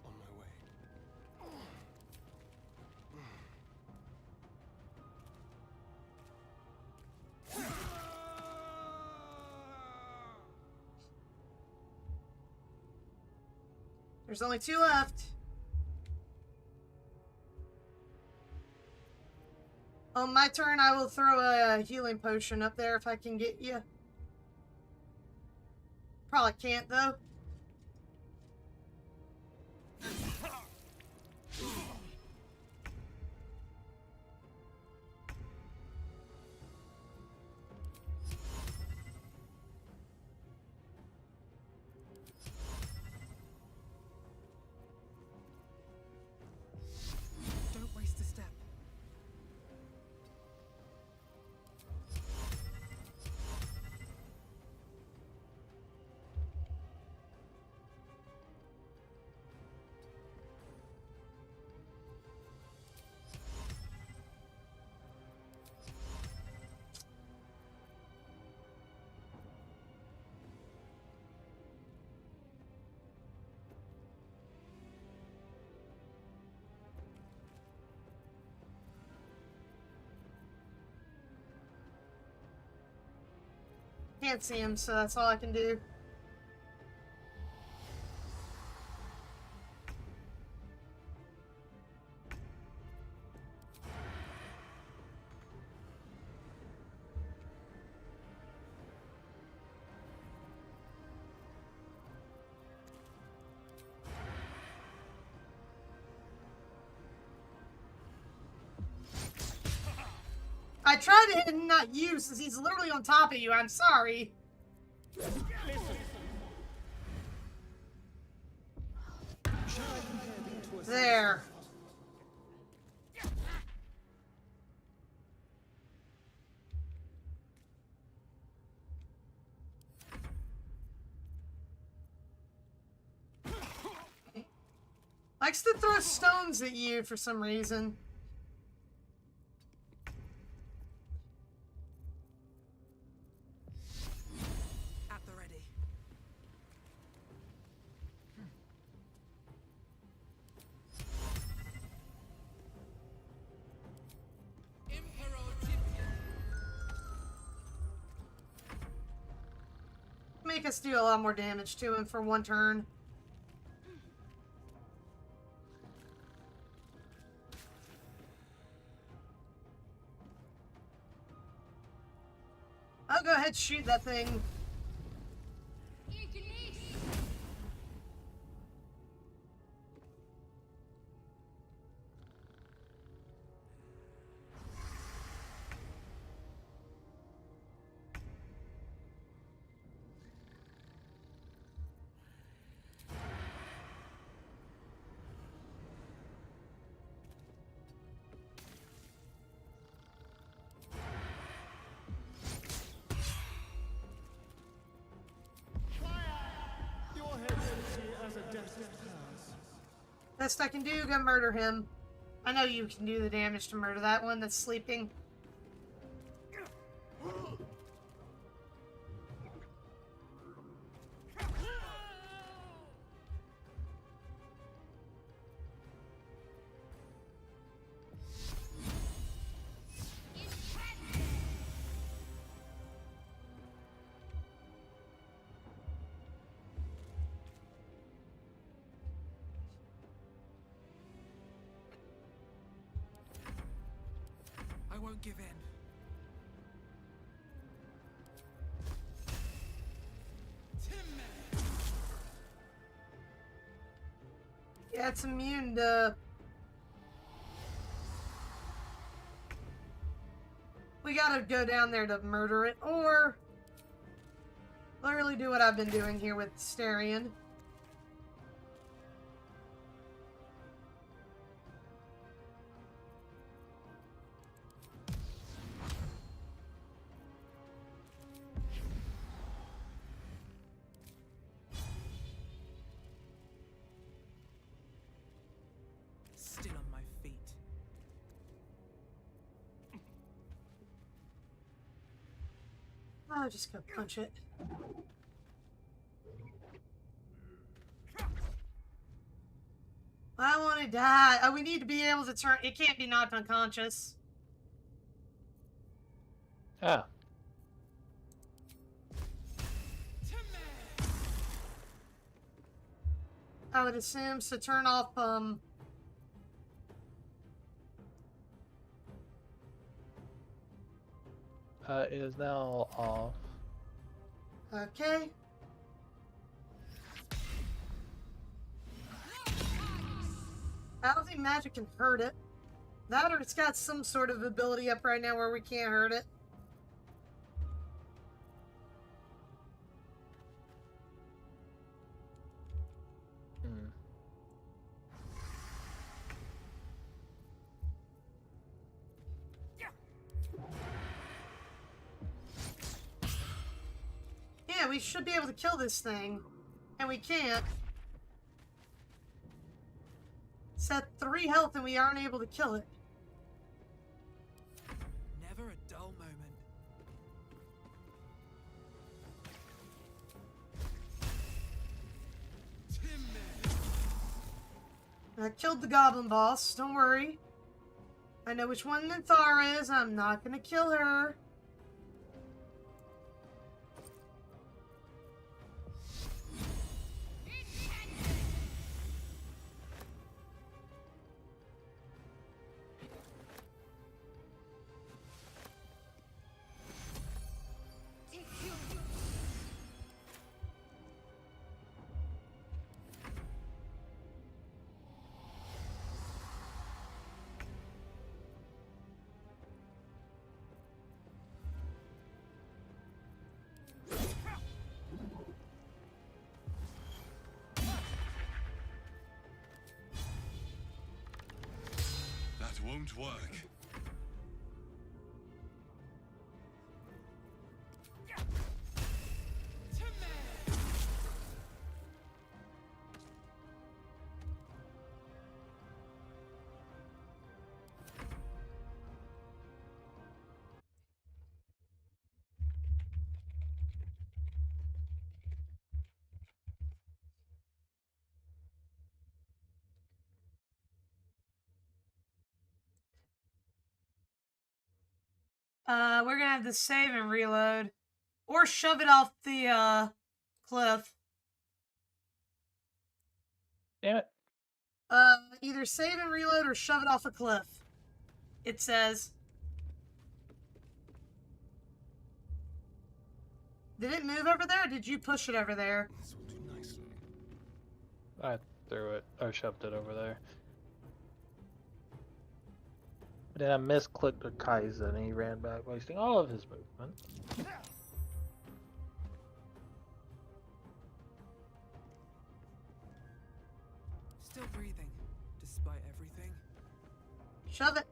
On my way. There's only 2 left. On my turn, I will throw a healing potion up there if I can get you. Probably can't, though. Don't waste a step. Can't see him, so that's all I can do. I tried to hit and not you since he's literally on top of you. I'm sorry. There. Likes to throw stones at you for some reason. At the ready. Make us do a lot more damage to him for one turn. I'll go ahead and shoot that thing. Your head empty as a desert pass. Best I can do, go murder him. I know you can do the damage to murder that one that's sleeping. won't give in. Yeah, it's immune to... We gotta go down there to murder it, or... literally do what I've been doing here with Starion. Still on my feet. I'll just go punch it. I want to die. Oh, we need to be able to turn... It can't be knocked unconscious. Ah. I would assume to turn off, It is now off. Okay. I don't think magic can hurt it. That or it's got some sort of ability up right now where we can't hurt it. Yeah, we should be able to kill this thing. And we can't. It's at 3 health and we aren't able to kill it. Never a dull moment. I killed the goblin boss, don't worry. I know which one Nithara is, I'm not gonna kill her. That won't work. We're gonna have to save and reload. Or shove it off the, cliff. Damn it. Either save and reload or shove it off a cliff. It says. Did it move over there, or did you push it over there? This will do nicely. I threw it. I shoved it over there. But then I misclicked with Kyza and he ran back, wasting all of his movement. Still breathing, despite everything. Shove it.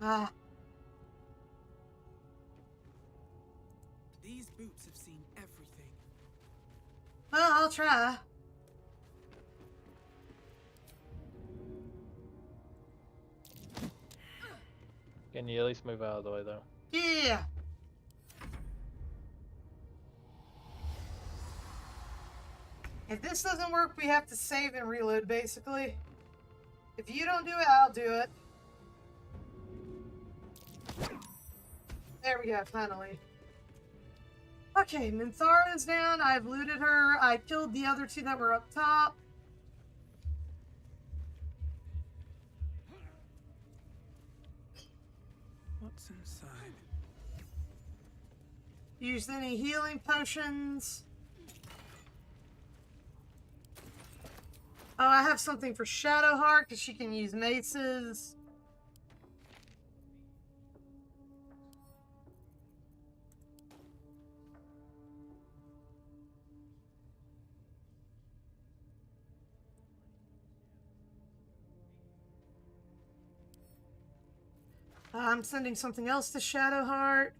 Ah. These boots have seen everything. Well, I'll try. Can you at least move out of the way, though? Yeah. If this doesn't work, we have to save and reload, basically. If you don't do it, I'll do it. There we go, finally. Okay, Minthara's down. I've looted her. I killed the other two that were up top. What's inside? Used any healing potions? Oh, I have something for Shadowheart because she can use maces. I'm sending something else to Shadowheart.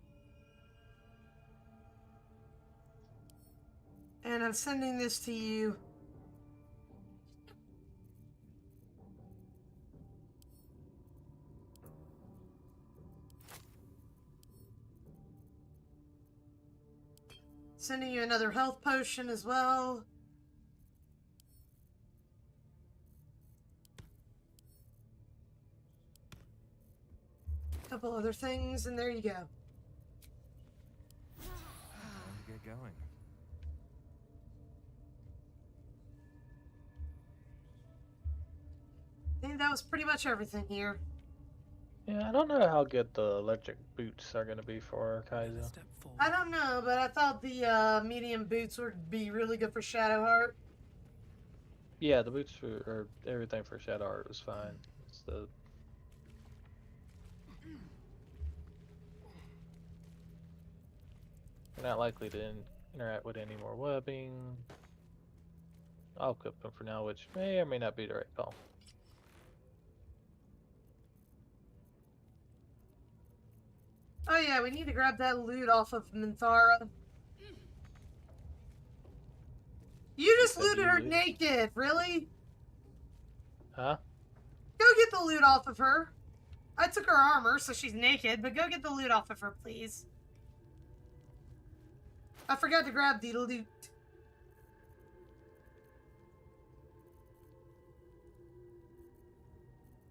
And I'm sending this to you. Sending you another health potion as well. A couple other things, and there you go. How do you get going? I think that was pretty much everything here. Yeah, I don't know how good the electric boots are going to be for Kyza. I don't know, but I thought the medium boots would be really good for Shadowheart. Yeah, the boots for or everything for Shadowheart was fine. It's the You're not likely to interact with any more webbing. I'll equip them for now, which may or may not be the right call. Oh yeah, we need to grab that loot off of Minthara. You just looted her naked, really? Huh? Go get the loot off of her. I took her armor, so she's naked, but go get the loot off of her, please. I forgot to grab the loot.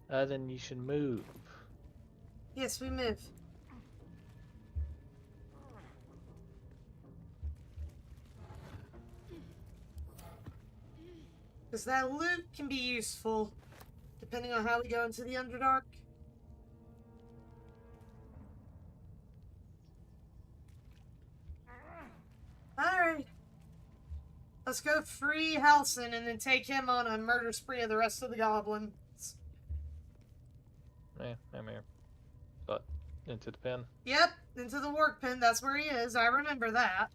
Then you should move. Yes, we move. Because that loot can be useful, depending on how we go into the Underdark. Alright. Let's go free Halsin and then take him on a murder spree of the rest of the goblins. Yeah, I'm here. But into the pen. Yep, into the work pen. That's where he is. I remember that.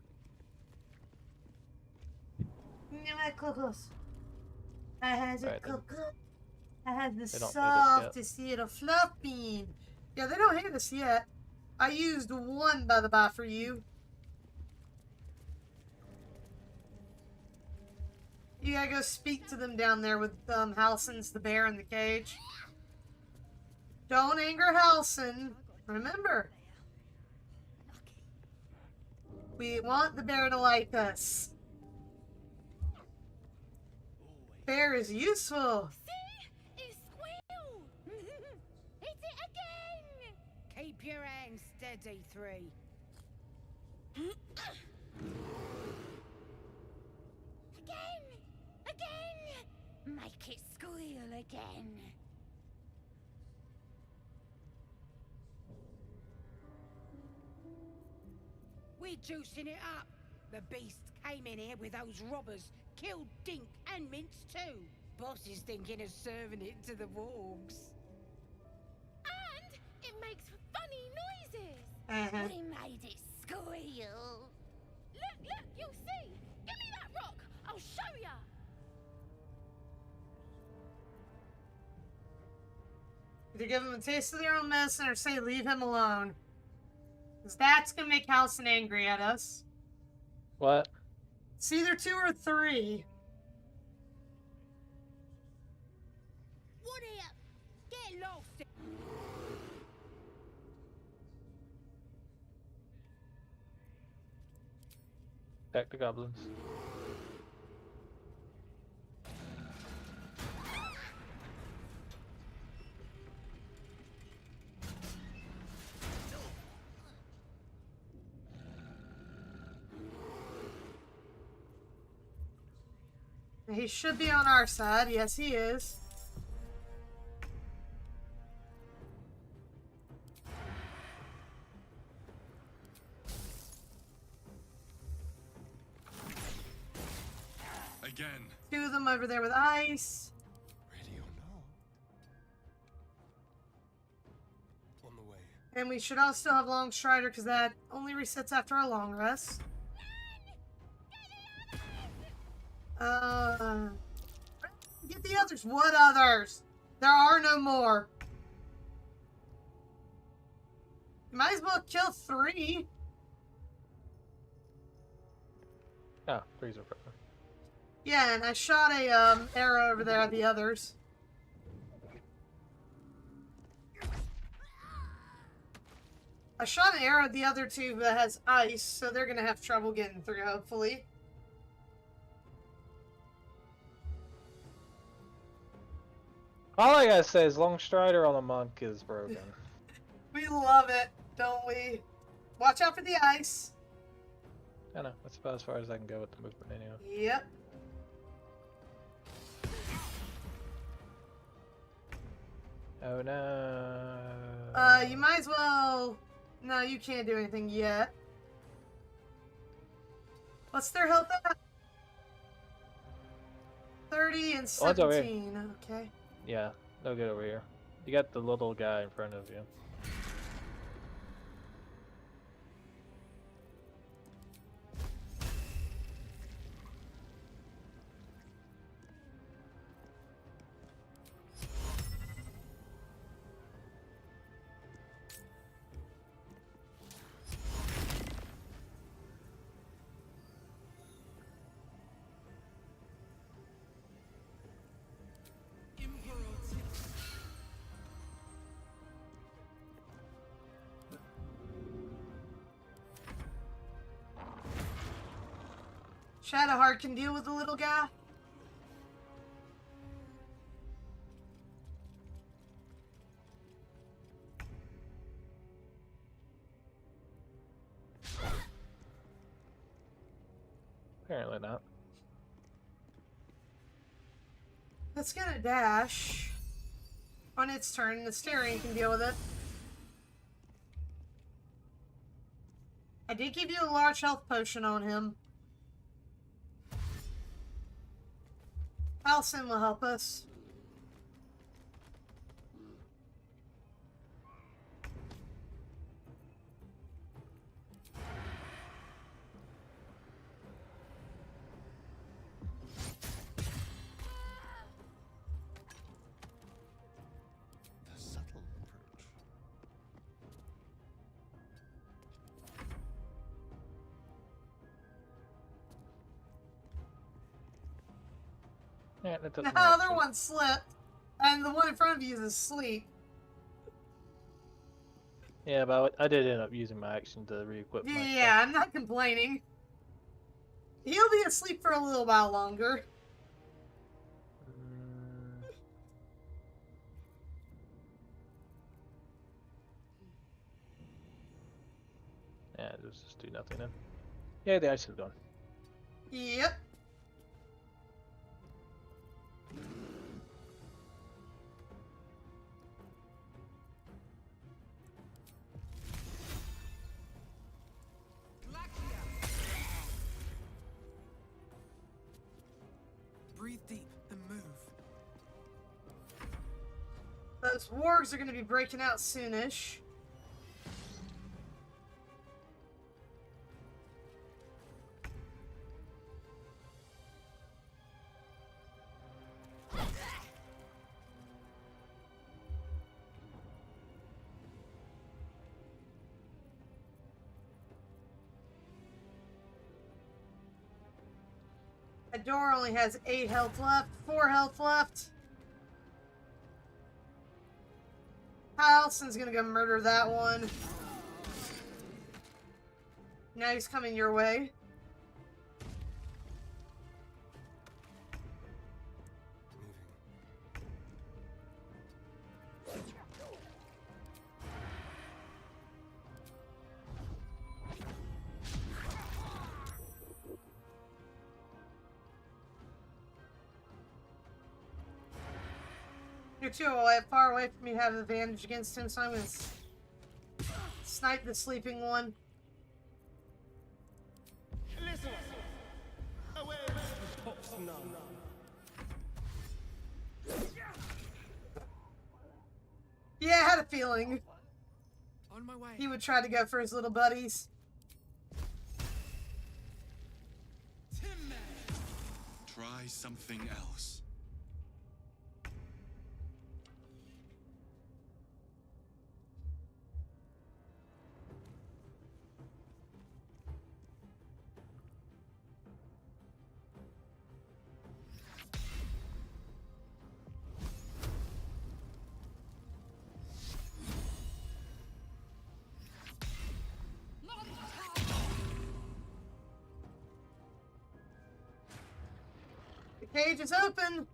I had a coconut. I had the softest little fluff bean. Yeah, they don't hate us yet. I used one, by the by, for you. You gotta go speak to them down there with Halsin's the bear in the cage. Don't anger Halsin. Remember. We want the bear to like us. Bear is useful. See? It squealed! Hit it again! Keep your hands steady, 3. Again! Make it squeal again. We're juicing it up. The beast came in here with those robbers, killed Dink and Mince too. Boss is thinking of serving it to the wargs. And it makes funny noises. We made it squeal. Look, you'll see. Give me that rock. I'll show ya. Either give him a taste of their own medicine or say leave him alone. Because that's going to make Halsin angry at us. What? It's either 2 or 3. What here? Get lost. Back to goblins. He should be on our side. Yes, he is. Again. Two of them over there with ice. Ready or not? On the way. And we should all still have Long Strider because that only resets after a long rest. Get the others. What others? There are no more. You might as well kill 3. Oh, 3's a problem. Yeah, and I shot a arrow over there at the others. I shot an arrow at the other 2 that has ice, so they're gonna have trouble getting through, hopefully. All I gotta say is Long Strider on the monk is broken. We love it, don't we? Watch out for the ice. I know, that's about as far as I can go with the movement anyway. Yep. Oh no. You might as well... No, you can't do anything yet. What's their health at? 30 and 17. Okay. Yeah, they'll get over here. You got the little guy in front of you. Shadowheart can deal with the little guy. Apparently not. It's gonna dash. On its turn, the Styrian can deal with it. I did give you a large health potion on him. Alcin will help us. The subtle approach. Yeah, that The doesn't other work. one slipped, and the one in front of you is asleep. Yeah, but I did end up using my action to re-equip my Yeah, I'm not complaining. He'll be asleep for a little while longer. Yeah, just do nothing then. Yeah, the ice is gone. Yep. Breathe deep and move. Those wargs are going to be breaking out soonish. That door only has 8 health left, 4 health left. Alcin's gonna go murder that one. Now he's coming your way. too far away from me to have advantage against him, so I'm gonna snipe the sleeping one. Listen. Away. Pops none. Yeah, I had a feeling. On my way. He would try to go for his little buddies. Try something else. The cage is open.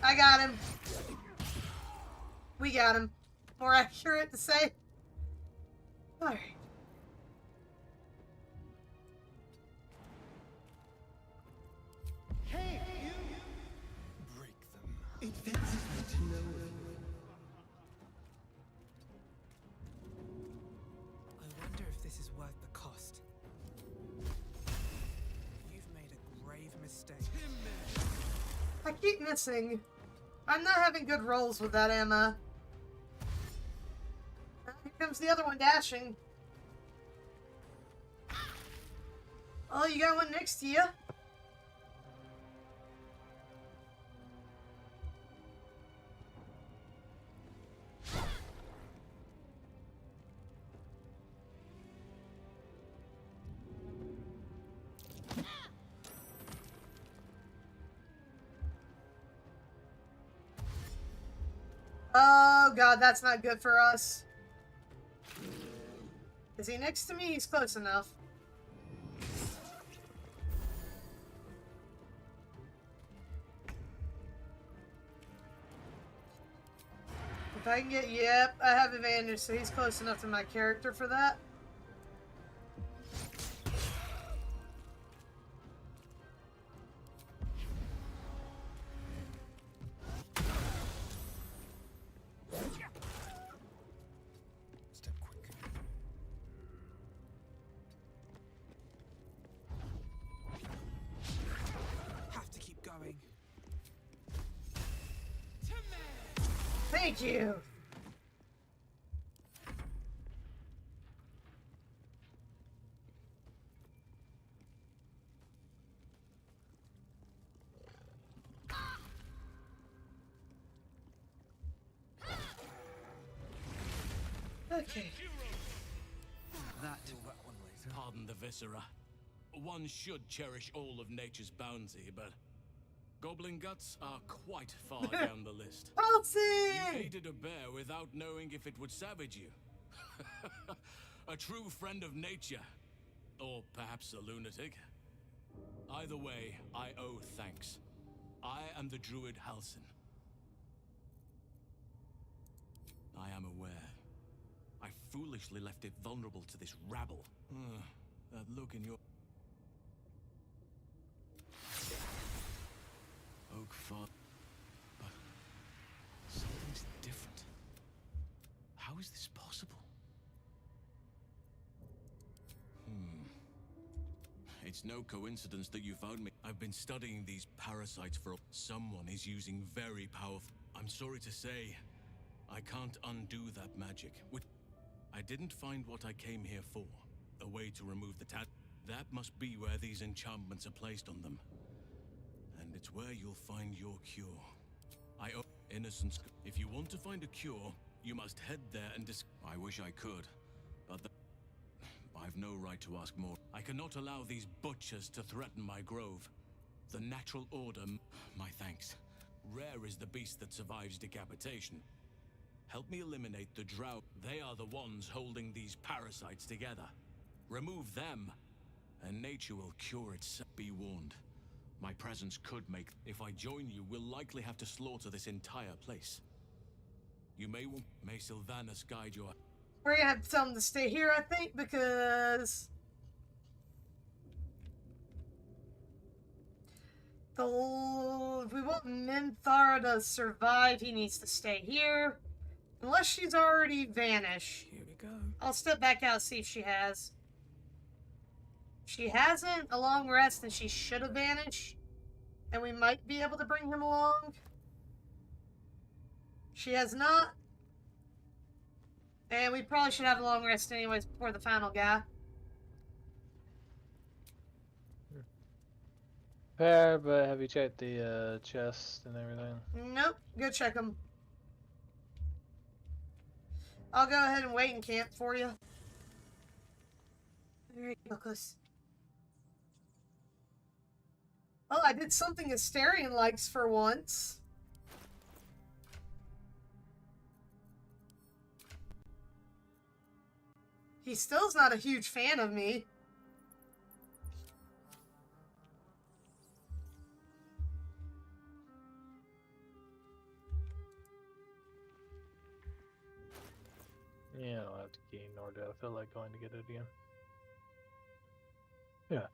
I got him. We got him. More accurate to say. Alright. Hey, you! Break them. It vexes me to know of you. I wonder if this is worth the cost. You've made a grave mistake. I keep missing. I'm not having good rolls with that Emma. Here comes the other one dashing. Oh, you got one next to you. Oh god, that's not good for us. Is he next to me? He's close enough. If I can get, yep, I have advantage, so he's close enough to my character for that. Step quick. Have to keep going. Thank you. Okay. That, pardon the viscera. One should cherish all of nature's bounty, but goblin guts are quite far down the list. Palsy! You aided a bear without knowing if it would savage you. A true friend of nature. Or perhaps a lunatic. Either way, I owe thanks. I am the druid Halsin. I am aware. I foolishly left it vulnerable to this rabble. That look in your... Oak fought, but something's different. How is this possible? It's no coincidence that you found me. I've been studying these parasites for... Someone is using very powerful... I'm sorry to say, I can't undo that magic. I didn't find what I came here for. A way to remove the That must be where these enchantments are placed on them. And it's where you'll find your cure. I owe innocence. If you want to find a cure, you must head there and I wish I could, but I've no right to ask more. I cannot allow these butchers to threaten my grove. The natural order, my thanks. Rare is the beast that survives decapitation. Help me eliminate the drow. They are the ones holding these parasites together. Remove them, and nature will cure itself. Be warned. My presence could make... If I join you, we'll likely have to slaughter this entire place. You may want... May Sylvanas guide your... We're gonna have to tell him to stay here, I think, because... if we want Minthara to survive, he needs to stay here. Unless she's already vanished. Here we go. I'll step back out, see if she has. If she hasn't, a long rest, and she should have vanished. And we might be able to bring him along. She has not. And we probably should have a long rest anyways before the final guy. Fair, but have you checked the chest and everything? Nope. Go check them. I'll go ahead and wait in camp for you. Alright, Lucas. Oh, I did something Asterion likes for once. He still's not a huge fan of me. Yeah, I'll have to key, nor do I feel like going to get it again. Yeah.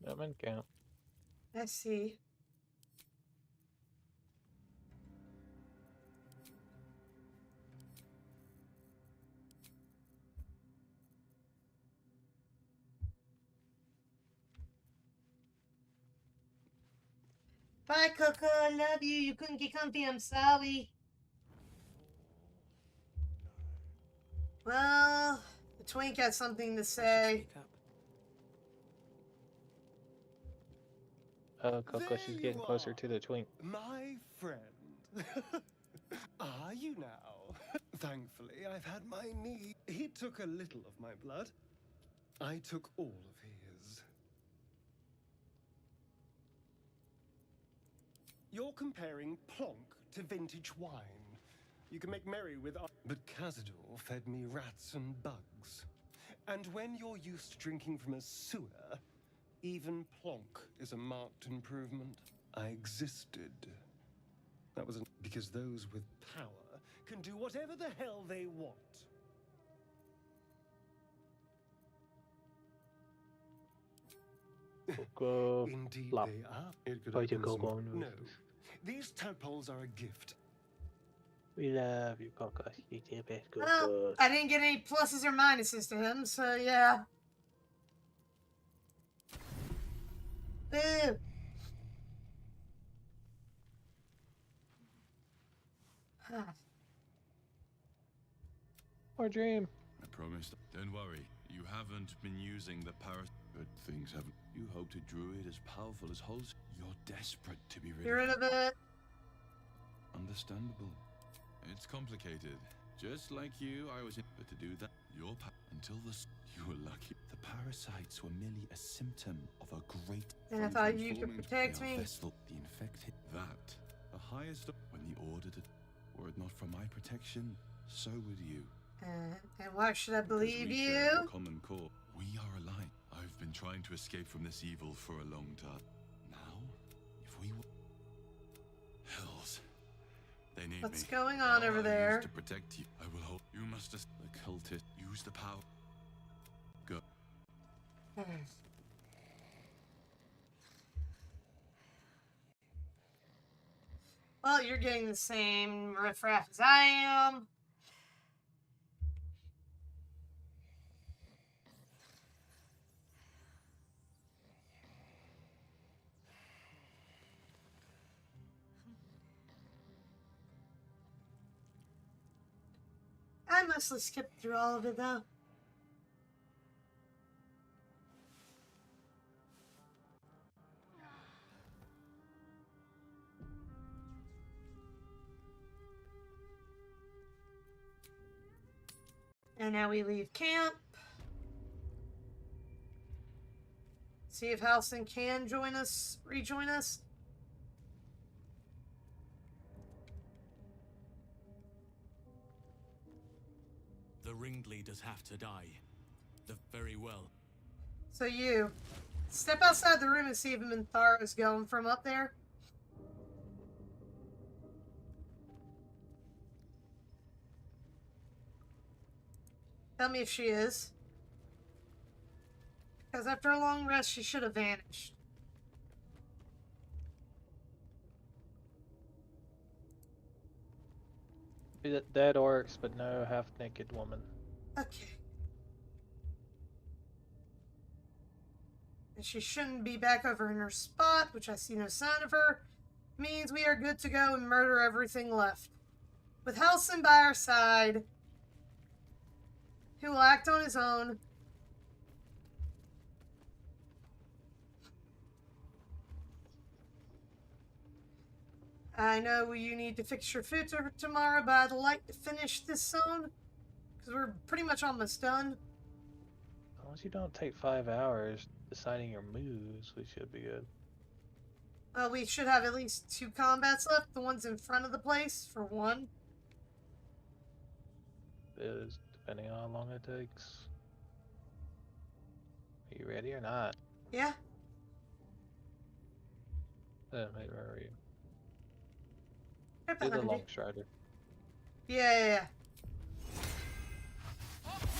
I'm in camp. I see. Bye, Coco. I love you. You couldn't get comfy. I'm sorry. Well, the twink has something to say. Oh, Coco, she's getting closer to the twink. My friend. Are you now? Thankfully, I've had my knee. He took a little of my blood. I took all of his. You're comparing plonk to vintage wine. You can make merry with... But Cazador fed me rats and bugs. And when you're used to drinking from a sewer, even plonk is a marked improvement. I existed. That was because those with power can do whatever the hell they want. Coco. Indeed Flop. they are. It could Why do open some- Coco No. These tadpoles are a gift. We love you, Coco. You're the best, Coco. Well, I didn't get any pluses or minuses to him, so yeah. Boo. Or dream. I promised. Don't worry. You haven't been using the power. Good things haven't. You hoped a druid as powerful as Holz. You're desperate to be Get rid of it. Understandable. It's complicated. Just like you, I was in. But to do that, until you were lucky. The parasites were merely a symptom of a great. And I thought you could protect me. Vessel, the infected. That, the highest. When the order did. Were it not for my protection, so would you. And why should I believe We you? share a common core. We are alike. I've been trying to escape from this evil for a long time. Now, if we hells, they need What's me. going on over there? To protect you, I will hold. You must. The cultist use the power. Go. Well, you're getting the same riffraff as I am. I mostly skipped through all of it, though. And now we leave camp. See if Halson can rejoin us. The ringleaders have to die. Very well. So you step outside the room and see if Mintharo's going from up there. Tell me if she is. Because after a long rest, she should have vanished. Dead orcs, but no half-naked woman. Okay. And she shouldn't be back over in her spot, which I see no sign of her. Means we are good to go and murder everything left. With Halson by our side, who will act on his own. I know you need to fix your food tomorrow, but I'd like to finish this zone because we're pretty much almost done. As long as you don't take 5 hours deciding your moves, we should be good. We should have at least 2 combats left. The ones in front of the place for 1. Is depending on how long it takes. Are you ready or not? Yeah. Wait, where are you? Right Do the behind long you. strider. Yeah.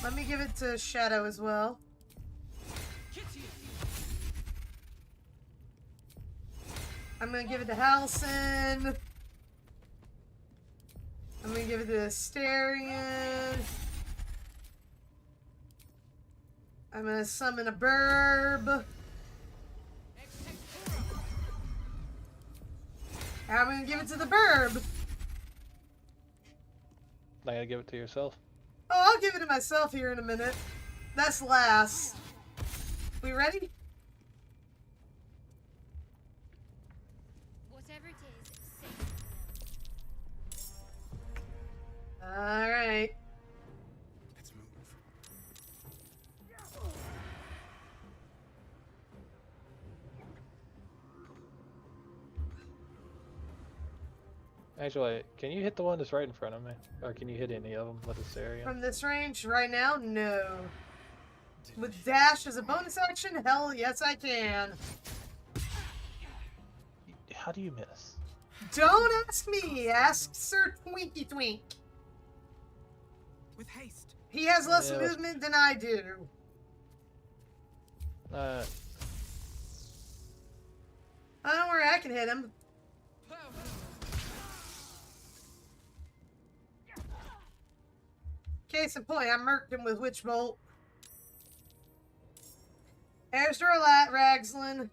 Let me give it to Shadow as well. I'm gonna give it to Halson. I'm gonna give it to Asterion. I'm gonna summon a burb. I'm gonna give it to the burb. Not gonna give it to yourself? Oh, I'll give it to myself here in a minute. That's last. We ready? Whatever it is, save it. Alright. Let's move. Actually, can you hit the one that's right in front of me? Or can you hit any of them with this area? From this range right now, no. With dash as a bonus action, hell yes I can. How do you miss? Don't ask me, ask Sir Twinky Twink. With haste. He has less Yeah. movement than I do. Uh, I don't worry, I can hit him. Case in point, I murked him with Witch Bolt. There's Durlat, Ragslin.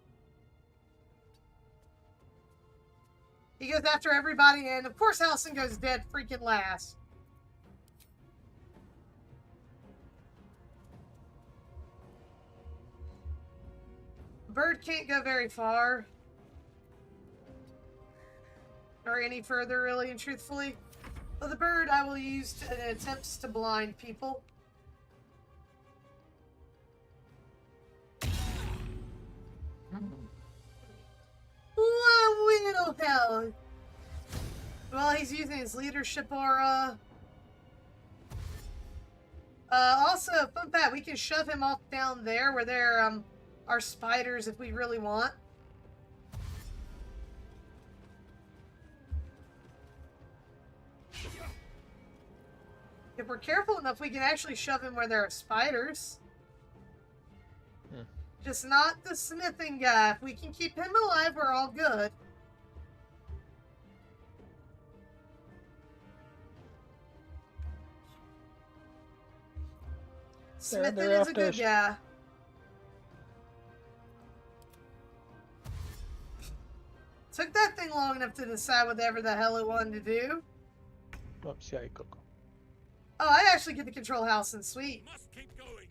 He goes after everybody, and of course Halson goes dead freaking last. Bird can't go very far. Or any further, really and truthfully. Well, the bird I will use in attempts to blind people. One little hell. Well, he's using his leadership aura. Also, fun fact, we can shove him off down there where there are spiders if we really want. If we're careful enough, we can actually shove him where there are spiders. Just not the smithing guy. If we can keep him alive, we're all good. Smithing is a good guy. Took that thing long enough to decide whatever the hell it wanted to do. Oops, yeah, Coco. Oh, I actually get to control House and Sweet. Must keep going.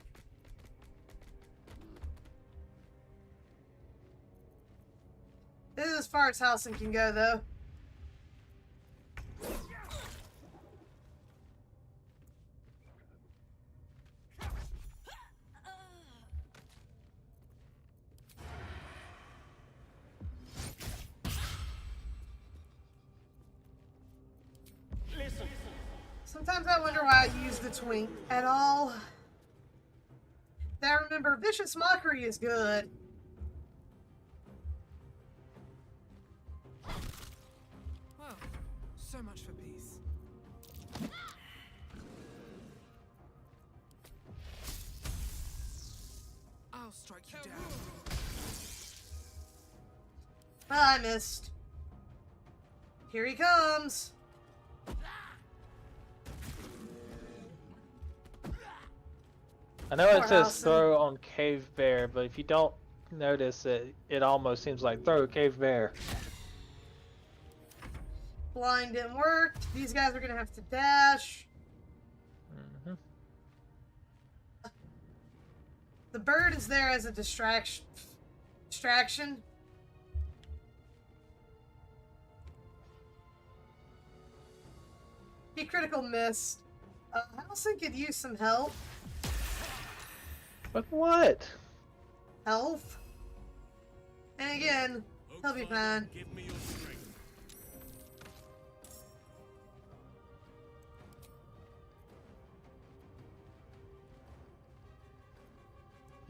This is as far as Halson can go, though. Sometimes I wonder why I use the twink at all. Now remember, Vicious Mockery is good. Well, so much for peace. I'll strike you down. Well, I missed. Here he comes. I know it Poor says Allison. throw on Cave Bear, but if you don't notice it, it almost seems like throw Cave Bear. Blind didn't work. These guys are gonna have to dash. Mm-hmm. The bird is there as a distraction. He critical missed. Allison could use some help. But what? Health. And again, he'll be fine. Give me your strength.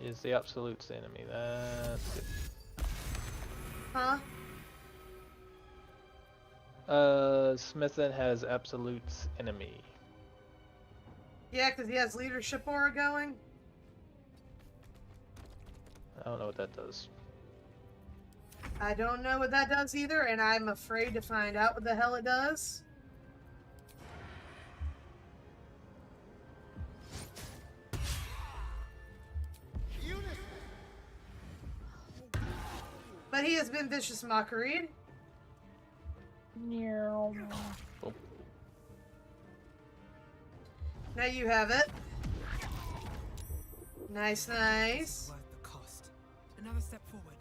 Is the Absolute's enemy. That's good. Huh? Smithin has Absolute's enemy. Yeah, because he has leadership aura going. I don't know what that does. I don't know what that does either, and I'm afraid to find out what the hell it does. But he has been Vicious Mockery. Oh. Now you have it. Nice, nice. Worth the cost. Another step forward.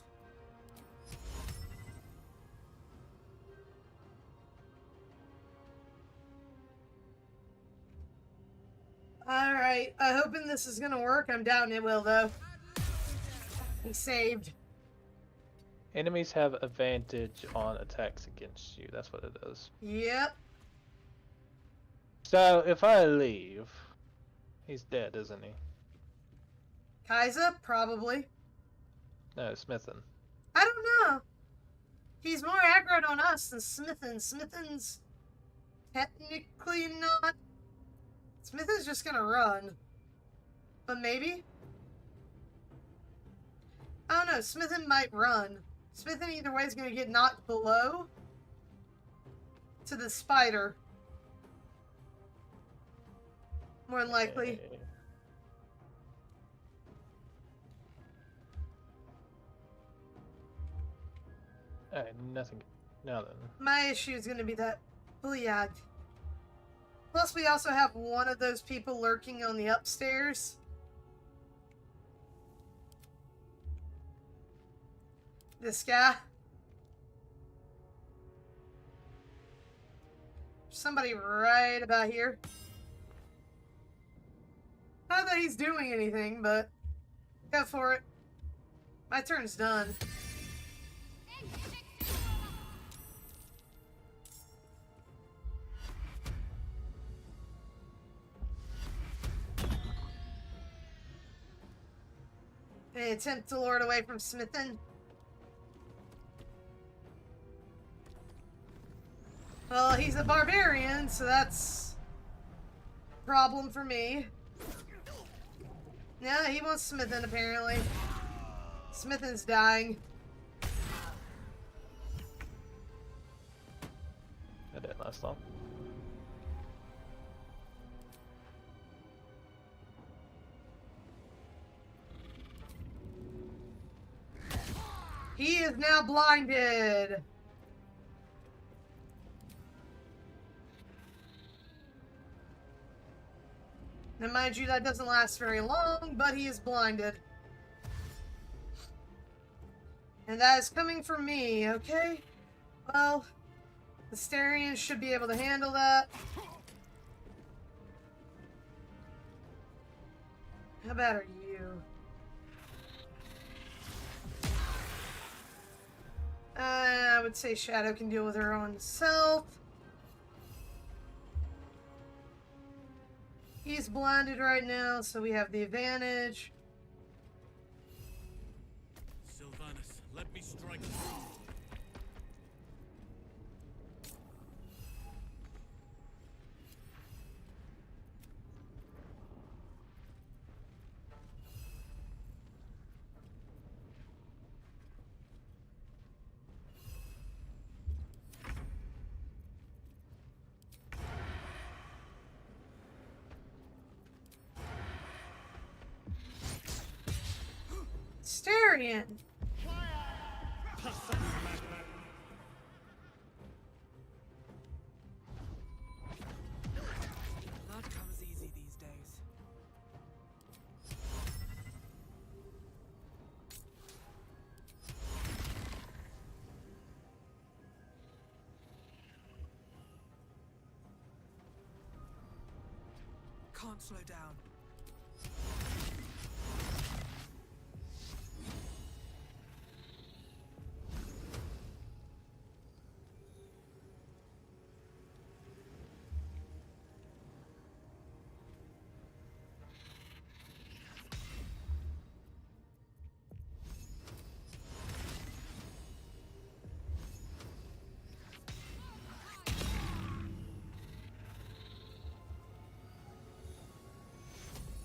Alright, I'm hoping this is gonna work. I'm doubting it will, though. He saved. Enemies have advantage on attacks against you. That's what it does. Yep. So if I leave, he's dead, isn't he? Kyza? Probably. No, Smithin. I don't know. He's more aggroed on us than Smithin. Smithin's technically not. Smithin's just gonna run. But maybe? I don't know. Smithin might run. Smithin either way is gonna get knocked below to the spider. More than likely. Okay. Alright, nothing. Now then. My issue is gonna be that Bliag. Plus, we also have one of those people lurking on the upstairs. This guy. Somebody right about here. Not that he's doing anything, but go for it. My turn's done. Any attempt to lure it away from Smithin? Well, he's a barbarian, so that's a problem for me. Yeah, he wants Smithin, apparently. Smithin's dying. That didn't last long. He is now blinded. Now, mind you, that doesn't last very long, but he is blinded. And that is coming from me, okay? Well, the Starians should be able to handle that. How bad are you? I would say Shadow can deal with her own self. He's blinded right now, so we have the advantage. Sylvanus, let me strike. Styrian. Blood comes easy these days. Can't slow down.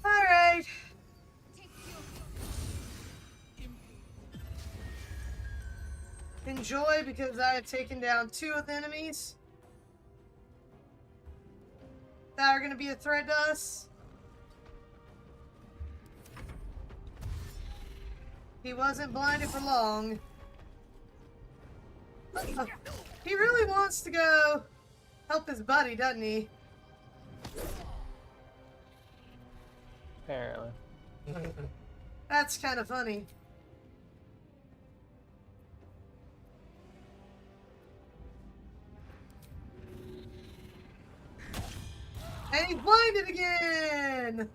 Alright. Enjoy, because I have taken down 2 of the enemies that are going to be a threat to us. He wasn't blinded for long. He really wants to go help his buddy, doesn't he? Apparently. That's kind of funny. And he's blinded again!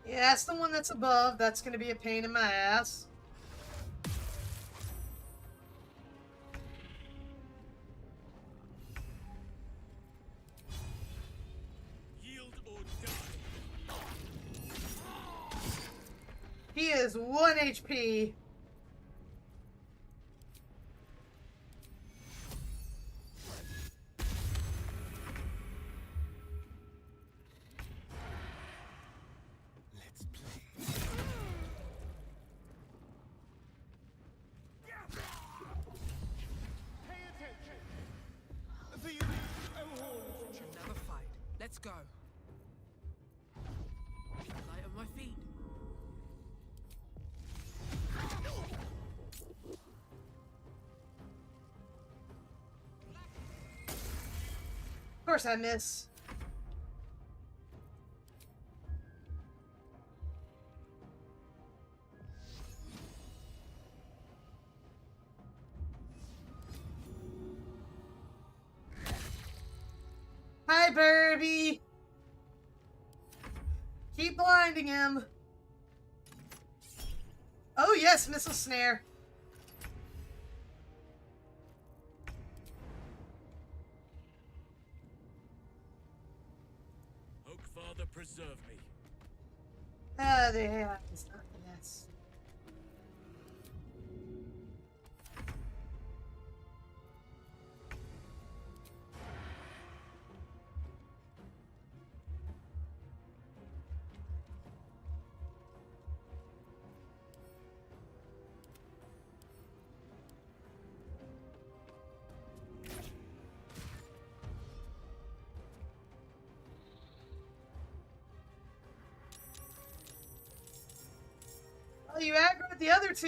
Yeah, that's the one that's above. That's gonna be a pain in my ass. Yield or die. He is 1 HP. Another fight. Let's go. Light on my feet. Of course I miss. Hi, Burby. Keep blinding him. Oh yes, missile snare. Oak Father, preserve me. There. It's not yes. Oh, you aggroed the other 2.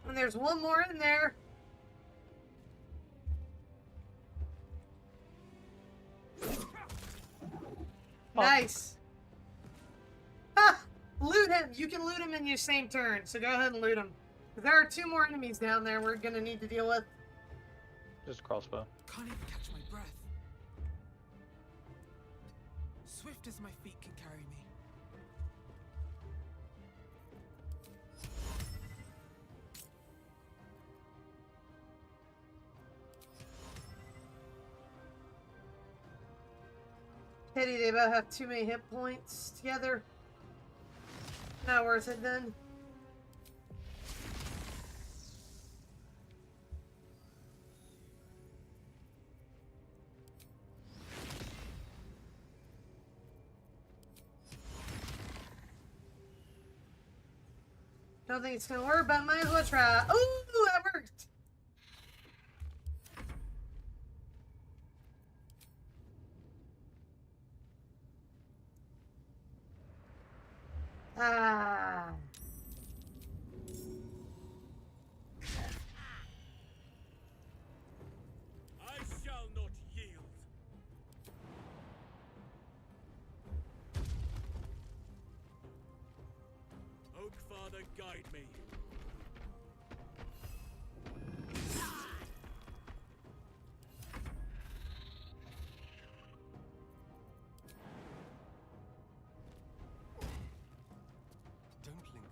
And there's one more in there. Nice. Ha! you can loot them in your same turn, so go ahead and loot them. There are 2 more enemies down there we're gonna need to deal with. Just crossbow. Can't even catch my breath. Swift as my feet can carry me. Pity they both have too many hit points together. Not worth it then. Don't think it's gonna work, but might as well try. Ooh, that worked! Ah. I shall not yield. Oak Father, guide me. Don't linger.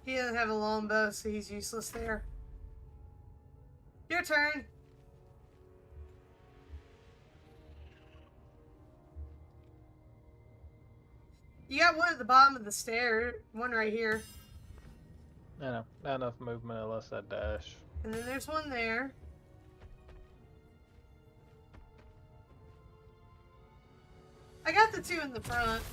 He doesn't have a long bow, so he's useless there. Your turn. You got one at the bottom of the stair, one right here. I know. Not enough movement unless I dash. And then there's one there. I got the 2 in the front.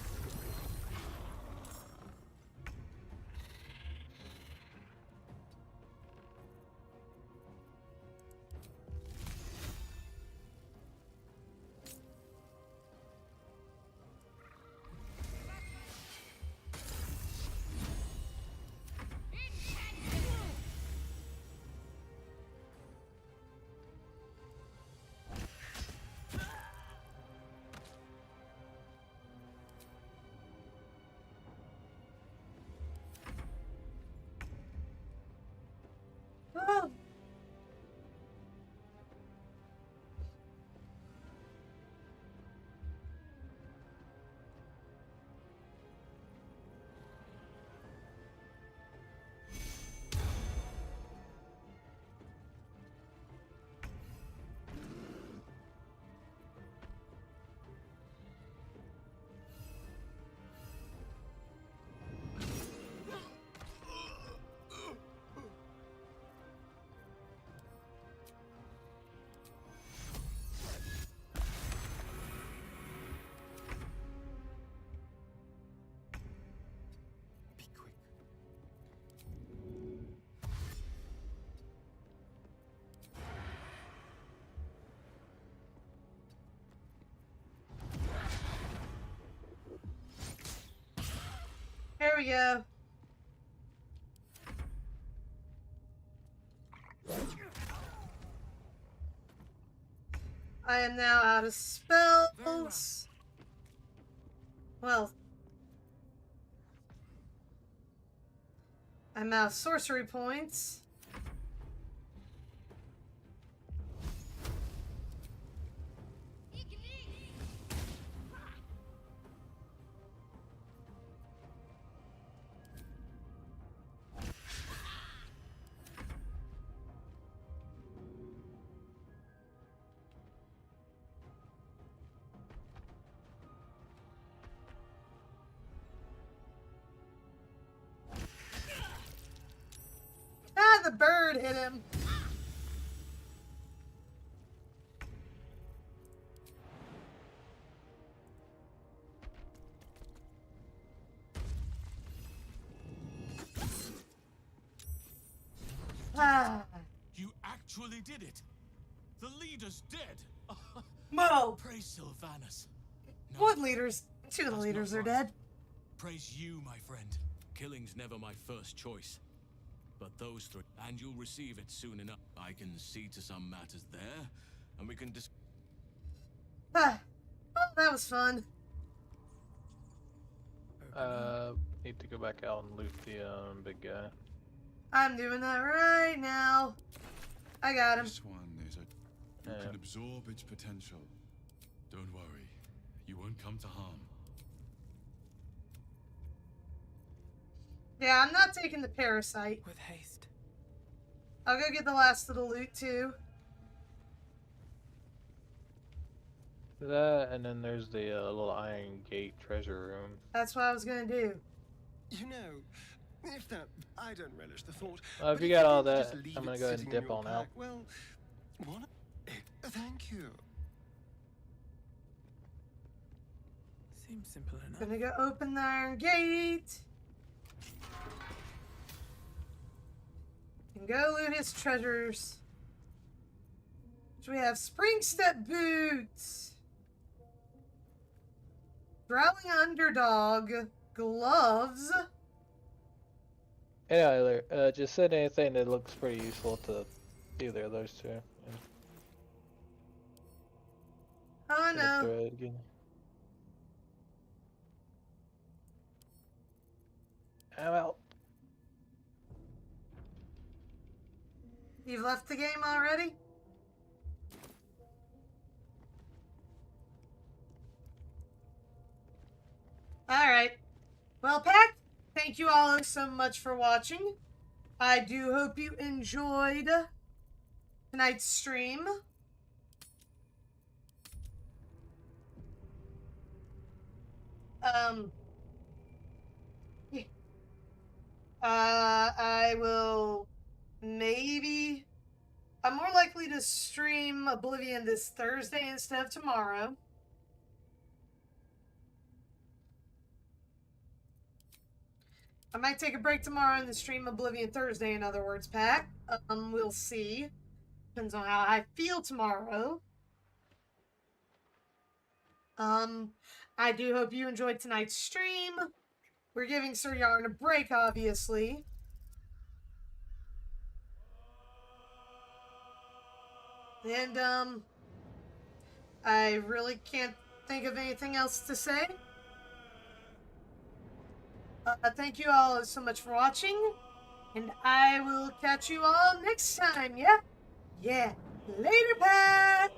Oh. Be quick. There we go. I am now out of spells. Well, I'm out of sorcery points. Ah, the bird hit him. Ah. You actually did it. The leader's dead. Mo. Praise Sylvanus. One leaders. 2 of the leaders are dead. Praise you, my friend. Killing's never my first choice. But those 3, and you'll receive it soon enough. I can see to some matters there, and we can Oh, that was fun. Need to go back out and loot the big guy. I'm doing that right now. I got him. This one is you can absorb its potential. Don't worry, you won't come to harm. Yeah, I'm not taking the parasite. With haste. I'll go get the last of the loot too. That, and then there's the little iron gate treasure room. That's what I was gonna do. You know, if that I don't relish the thought. If you got all that, I'm gonna go ahead and dip on out. Well, what? Thank you. Seems simple enough. Gonna go open the iron gate. And go loot his treasures. So we have spring step boots. Growling underdog. Gloves. Yeah, just send anything that looks pretty useful to either of those two. Oh no. Throw it again. I'm out. You've left the game already? Alright. Well, Pack, thank you all so much for watching. I do hope you enjoyed tonight's stream. I will maybe... I'm more likely to stream Oblivion this Thursday instead of tomorrow. I might take a break tomorrow and then stream Oblivion Thursday, in other words, Pack. We'll see. Depends on how I feel tomorrow. I do hope you enjoyed tonight's stream. We're giving Sir Yarn a break, obviously. And, I really can't think of anything else to say. Thank you all so much for watching, and I will catch you all next time, yeah? Yeah. Later, Pack!